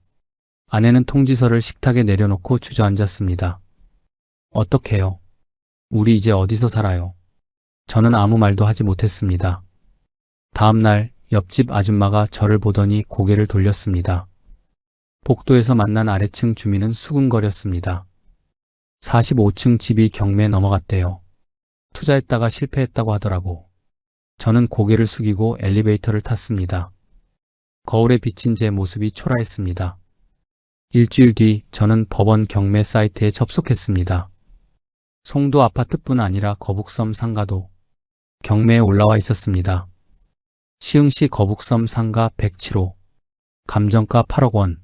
아내는 통지서를 식탁에 내려놓고 주저앉았습니다. 어떡해요? 우리 이제 어디서 살아요? 저는 아무 말도 하지 못했습니다. 다음 날 옆집 아줌마가 저를 보더니 고개를 돌렸습니다. 복도에서 만난 아래층 주민은 수군거렸습니다. 45층 집이 경매에 넘어갔대요. 투자했다가 실패했다고 하더라고. 저는 고개를 숙이고 엘리베이터를 탔습니다. 거울에 비친 제 모습이 초라했습니다. 일주일 뒤 저는 법원 경매 사이트에 접속했습니다. 송도 아파트뿐 아니라 거북섬 상가도 경매에 올라와 있었습니다. 시흥시 거북섬 상가 107호, 감정가 8억 원,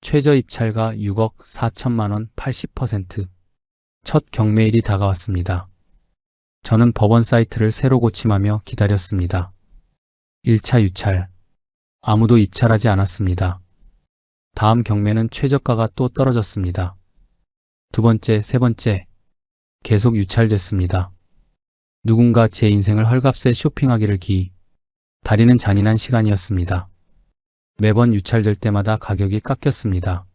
최저 입찰가 6억 4천만 원 80%. 첫 경매일이 다가왔습니다. 저는 법원 사이트를 새로 고침하며 기다렸습니다. 1차 유찰. 아무도 입찰하지 않았습니다. 다음 경매는 최저가가 또 떨어졌습니다. 두 번째, 세 번째. 계속 유찰됐습니다. 누군가 제 인생을 헐값에 쇼핑하기를 기다리는 잔인한 시간이었습니다. 매번 유찰될 때마다 가격이 깎였습니다.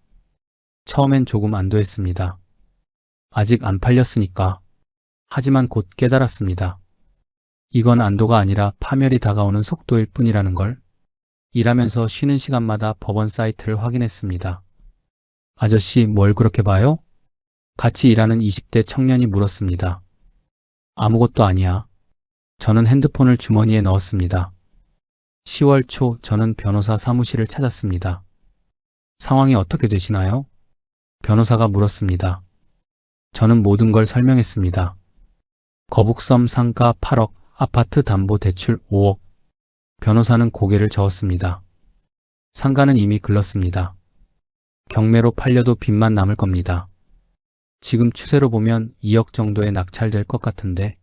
처음엔 조금 안도했습니다. 아직 안 팔렸으니까. 하지만 곧 깨달았습니다. 이건 안도가 아니라 파멸이 다가오는 속도일 뿐이라는 걸. 일하면서 쉬는 시간마다 법원 사이트를 확인했습니다. 아저씨, 뭘 그렇게 봐요? 같이 일하는 20대 청년이 물었습니다. 아무것도 아니야. 저는 핸드폰을 주머니에 넣었습니다. 10월 초 저는 변호사 사무실을 찾았습니다. 상황이 어떻게 되시나요? 변호사가 물었습니다. 저는 모든 걸 설명했습니다. 거북섬 상가 8억, 아파트 담보 대출 5억. 변호사는 고개를 저었습니다. 상가는 이미 글렀습니다. 경매로 팔려도 빚만 남을 겁니다. 지금 추세로 보면 2억 정도에 낙찰될 것 같은데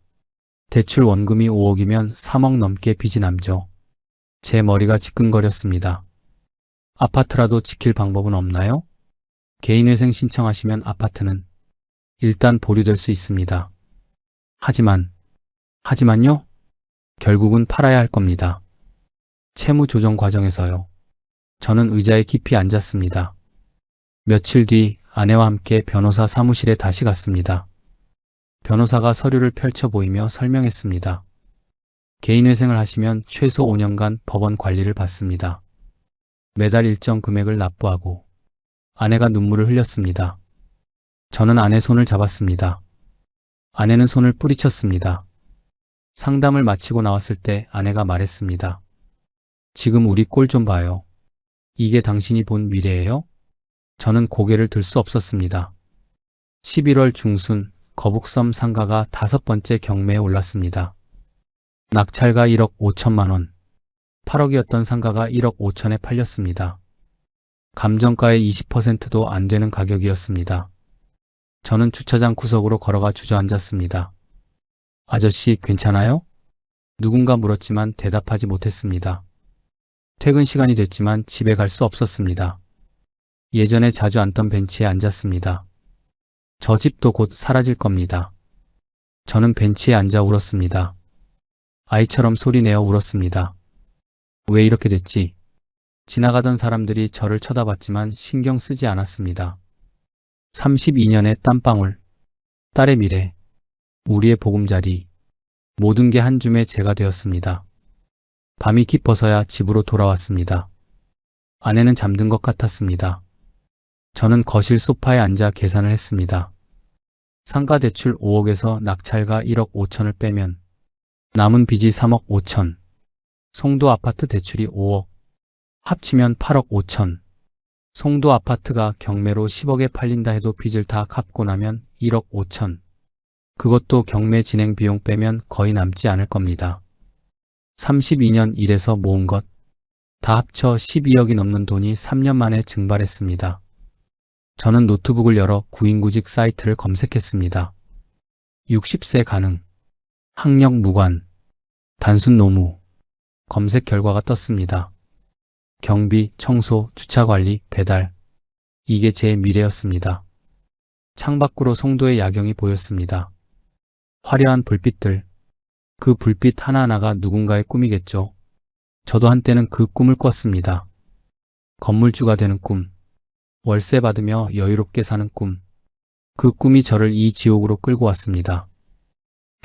대출 원금이 5억이면 3억 넘게 빚이 남죠. 제 머리가 지끈거렸습니다. 아파트라도 지킬 방법은 없나요? 개인회생 신청하시면 아파트는 일단 보류될 수 있습니다. 하지만요? 결국은 팔아야 할 겁니다. 채무 조정 과정에서요. 저는 의자에 깊이 앉았습니다. 며칠 뒤 아내와 함께 변호사 사무실에 다시 갔습니다. 변호사가 서류를 펼쳐 보이며 설명했습니다. 개인회생을 하시면 최소 5년간 법원 관리를 받습니다. 매달 일정 금액을 납부하고. 아내가 눈물을 흘렸습니다. 저는 아내 손을 잡았습니다. 아내는 손을 뿌리쳤습니다. 상담을 마치고 나왔을 때 아내가 말했습니다. 지금 우리 꼴 좀 봐요. 이게 당신이 본 미래예요? 저는 고개를 들 수 없었습니다. 11월 중순 거북섬 상가가 5번째 경매에 올랐습니다. 낙찰가 1억 5천만 원. 8억이었던 상가가 1억 5천에 팔렸습니다. 감정가의 20%도 안 되는 가격이었습니다. 저는 주차장 구석으로 걸어가 주저앉았습니다. 아저씨, 괜찮아요? 누군가 물었지만 대답하지 못했습니다. 퇴근 시간이 됐지만 집에 갈 수 없었습니다. 예전에 자주 앉던 벤치에 앉았습니다. 저 집도 곧 사라질 겁니다. 저는 벤치에 앉아 울었습니다. 아이처럼 소리내어 울었습니다. 왜 이렇게 됐지? 지나가던 사람들이 저를 쳐다봤지만 신경 쓰지 않았습니다. 32년의 땀방울, 딸의 미래, 우리의 보금자리, 모든 게 한 줌의 제가 되었습니다. 밤이 깊어서야 집으로 돌아왔습니다. 아내는 잠든 것 같았습니다. 저는 거실 소파에 앉아 계산을 했습니다. 상가 대출 5억에서 낙찰가 1억 5천을 빼면 남은 빚이 3억 5천, 송도 아파트 대출이 5억, 합치면 8억 5천, 송도 아파트가 경매로 10억에 팔린다 해도 빚을 다 갚고 나면 1억 5천, 그것도 경매 진행 비용 빼면 거의 남지 않을 겁니다. 32년 일해서 모은 것, 다 합쳐 12억이 넘는 돈이 3년 만에 증발했습니다. 저는 노트북을 열어 구인구직 사이트를 검색했습니다. 60세 가능, 학력 무관, 단순 노무, 검색 결과가 떴습니다. 경비, 청소, 주차관리, 배달, 이게 제 미래였습니다. 창밖으로 송도의 야경이 보였습니다. 화려한 불빛들, 그 불빛 하나하나가 누군가의 꿈이겠죠. 저도 한때는 그 꿈을 꿨습니다. 건물주가 되는 꿈, 월세 받으며 여유롭게 사는 꿈. 그 꿈이 저를 이 지옥으로 끌고 왔습니다.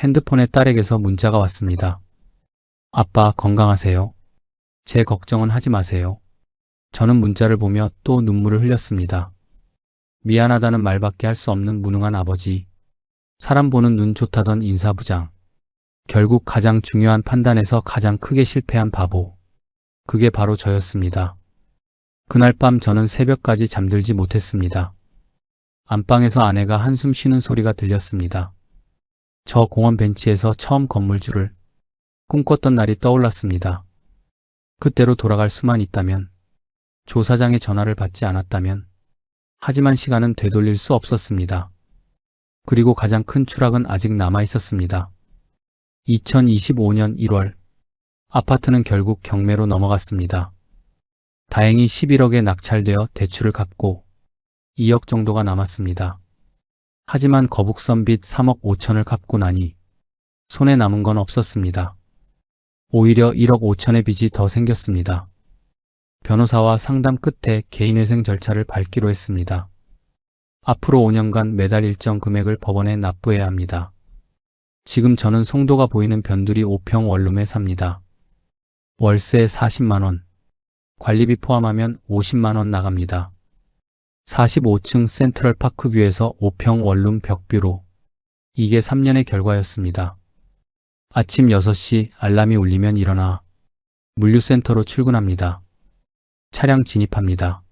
핸드폰에 딸에게서 문자가 왔습니다. 아빠 건강하세요? 제 걱정은 하지 마세요. 저는 문자를 보며 또 눈물을 흘렸습니다. 미안하다는 말밖에 할 수 없는 무능한 아버지. 사람 보는 눈 좋다던 인사부장. 결국 가장 중요한 판단에서 가장 크게 실패한 바보. 그게 바로 저였습니다. 그날 밤 저는 새벽까지 잠들지 못했습니다. 안방에서 아내가 한숨 쉬는 소리가 들렸습니다. 저 공원 벤치에서 처음 건물주를 꿈꿨던 날이 떠올랐습니다. 그때로 돌아갈 수만 있다면, 조사장의 전화를 받지 않았다면, 하지만 시간은 되돌릴 수 없었습니다. 그리고 가장 큰 추락은 아직 남아 있었습니다. 2025년 1월, 아파트는 결국 경매로 넘어갔습니다. 다행히 11억에 낙찰되어 대출을 갚고 2억 정도가 남았습니다. 하지만 거북선 빚 3억 5천을 갚고 나니 손에 남은 건 없었습니다. 오히려 1억 5천의 빚이 더 생겼습니다. 변호사와 상담 끝에 개인회생 절차를 밟기로 했습니다. 앞으로 5년간 매달 일정 금액을 법원에 납부해야 합니다. 지금 저는 송도가 보이는 변두리 5평 원룸에 삽니다. 월세 40만 원, 관리비 포함하면 50만 원 나갑니다. 45층 센트럴 파크뷰에서 5평 원룸 벽뷰로. 이게 3년의 결과였습니다. 아침 6시 알람이 울리면 일어나 물류센터로 출근합니다. 차량 진입합니다.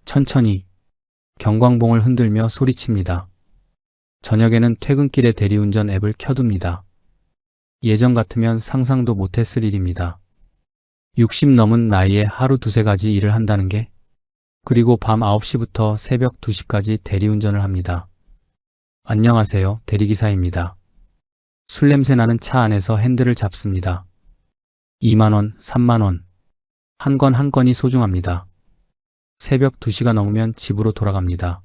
천천히 경광봉을 흔들며 소리칩니다. 저녁에는 퇴근길에 대리운전 앱을 켜둡니다. 예전 같으면 상상도 못했을 일입니다. 60 넘은 나이에 하루 두세 가지 일을 한다는 게, 그리고 밤 9시부터 새벽 2시까지 대리운전을 합니다. 안녕하세요, 대리기사입니다. 술 냄새 나는 차 안에서 핸들을 잡습니다. 2만 원, 3만 원. 한 건 한 건이 소중합니다. 새벽 2시가 넘으면 집으로 돌아갑니다.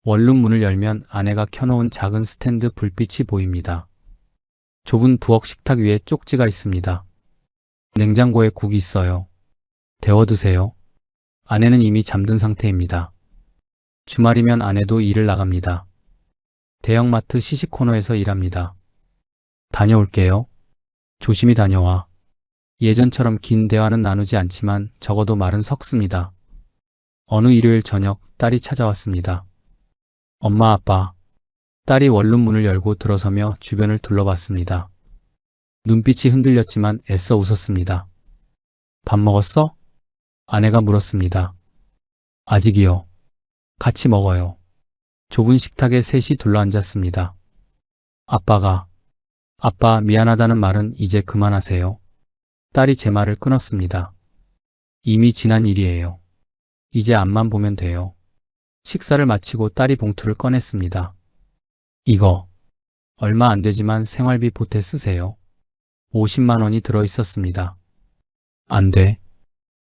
원룸 문을 열면 아내가 켜놓은 작은 스탠드 불빛이 보입니다. 좁은 부엌 식탁 위에 쪽지가 있습니다. 냉장고에 국이 있어요. 데워 드세요. 아내는 이미 잠든 상태입니다. 주말이면 아내도 일을 나갑니다. 대형마트 시식코너에서 일합니다. 다녀올게요. 조심히 다녀와. 예전처럼 긴 대화는 나누지 않지만 적어도 말은 섞습니다. 어느 일요일 저녁 딸이 찾아왔습니다. 엄마, 아빠. 딸이 원룸 문을 열고 들어서며 주변을 둘러봤습니다. 눈빛이 흔들렸지만 애써 웃었습니다. 밥 먹었어? 아내가 물었습니다. 아직이요. 같이 먹어요. 좁은 식탁에 셋이 둘러앉았습니다. 아빠, 미안하다는 말은 이제 그만하세요. 딸이 제 말을 끊었습니다. 이미 지난 일이에요. 이제 앞만 보면 돼요. 식사를 마치고 딸이 봉투를 꺼냈습니다. 이거 얼마 안 되지만 생활비 보태 쓰세요. 50만 원이 들어 있었습니다. 안 돼.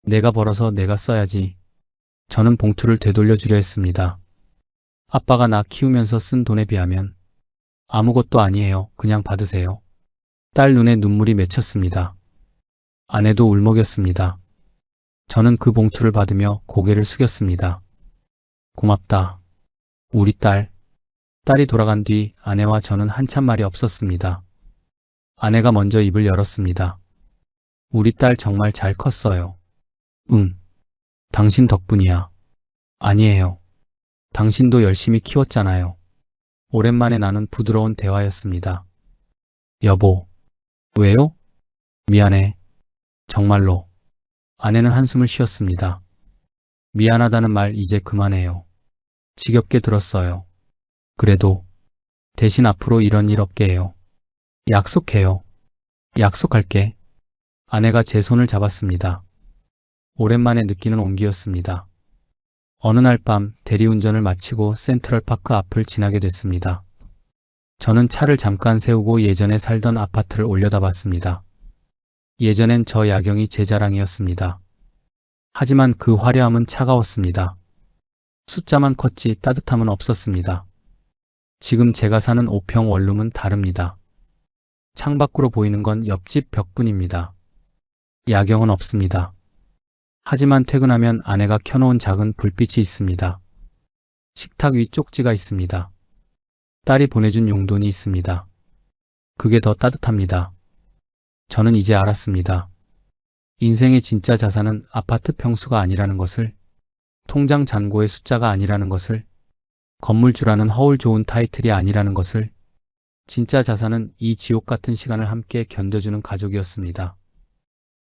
내가 벌어서 내가 써야지. 저는 봉투를 되돌려주려 했습니다. 아빠가 나 키우면서 쓴 돈에 비하면 아무것도 아니에요. 그냥 받으세요. 딸 눈에 눈물이 맺혔습니다. 아내도 울먹였습니다. 저는 그 봉투를 받으며 고개를 숙였습니다. 고맙다. 우리 딸. 딸이 돌아간 뒤 아내와 저는 한참 말이 없었습니다. 아내가 먼저 입을 열었습니다. 우리 딸 정말 잘 컸어요. 응. 당신 덕분이야. 아니에요. 당신도 열심히 키웠잖아요. 오랜만에 나눈 부드러운 대화였습니다. 여보. 왜요? 미안해. 정말로. 아내는 한숨을 쉬었습니다. 미안하다는 말 이제 그만해요. 지겹게 들었어요. 그래도 대신 앞으로 이런 일 없게 해요. 약속해요. 약속할게. 아내가 제 손을 잡았습니다. 오랜만에 느끼는 온기였습니다. 어느 날 밤 대리운전을 마치고 센트럴파크 앞을 지나게 됐습니다. 저는 차를 잠깐 세우고 예전에 살던 아파트를 올려다봤습니다. 예전엔 저 야경이 제 자랑이었습니다. 하지만 그 화려함은 차가웠습니다. 숫자만 컸지 따뜻함은 없었습니다. 지금 제가 사는 5평 원룸은 다릅니다. 창밖으로 보이는 건 옆집 벽뿐입니다. 야경은 없습니다. 하지만 퇴근하면 아내가 켜놓은 작은 불빛이 있습니다. 식탁 위 쪽지가 있습니다. 딸이 보내준 용돈이 있습니다. 그게 더 따뜻합니다. 저는 이제 알았습니다. 인생의 진짜 자산은 아파트 평수가 아니라는 것을, 통장 잔고의 숫자가 아니라는 것을, 건물주라는 허울 좋은 타이틀이 아니라는 것을, 진짜 자산은 이 지옥 같은 시간을 함께 견뎌주는 가족이었습니다.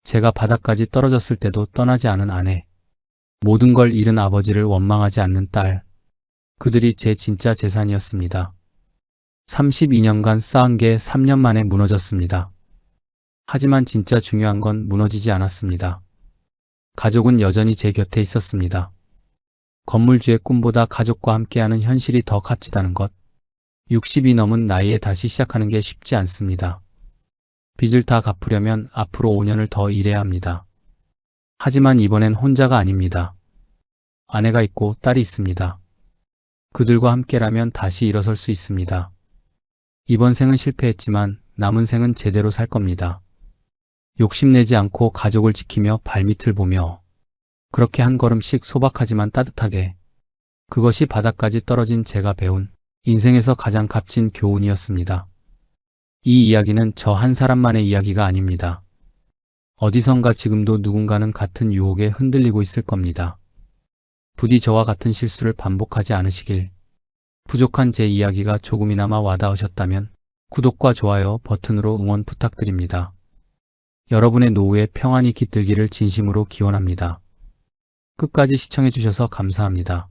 제가 바닥까지 떨어졌을 때도 떠나지 않은 아내, 모든 걸 잃은 아버지를 원망하지 않는 딸, 그들이 제 진짜 재산이었습니다. 32년간 쌓은 게 3년 만에 무너졌습니다. 하지만 진짜 중요한 건 무너지지 않았습니다. 가족은 여전히 제 곁에 있었습니다. 건물주의 꿈보다 가족과 함께하는 현실이 더 값지다는 것. 60이 넘은 나이에 다시 시작하는 게 쉽지 않습니다. 빚을 다 갚으려면 앞으로 5년을 더 일해야 합니다. 하지만 이번엔 혼자가 아닙니다. 아내가 있고 딸이 있습니다. 그들과 함께라면 다시 일어설 수 있습니다. 이번 생은 실패했지만 남은 생은 제대로 살 겁니다. 욕심내지 않고 가족을 지키며 발밑을 보며 그렇게 한 걸음씩 소박하지만 따뜻하게, 그것이 바닥까지 떨어진 제가 배운 인생에서 가장 값진 교훈이었습니다. 이 이야기는 저 한 사람만의 이야기가 아닙니다. 어디선가 지금도 누군가는 같은 유혹에 흔들리고 있을 겁니다. 부디 저와 같은 실수를 반복하지 않으시길. 부족한 제 이야기가 조금이나마 와닿으셨다면 구독과 좋아요 버튼으로 응원 부탁드립니다. 여러분의 노후에 평안이 깃들기를 진심으로 기원합니다. 끝까지 시청해주셔서 감사합니다.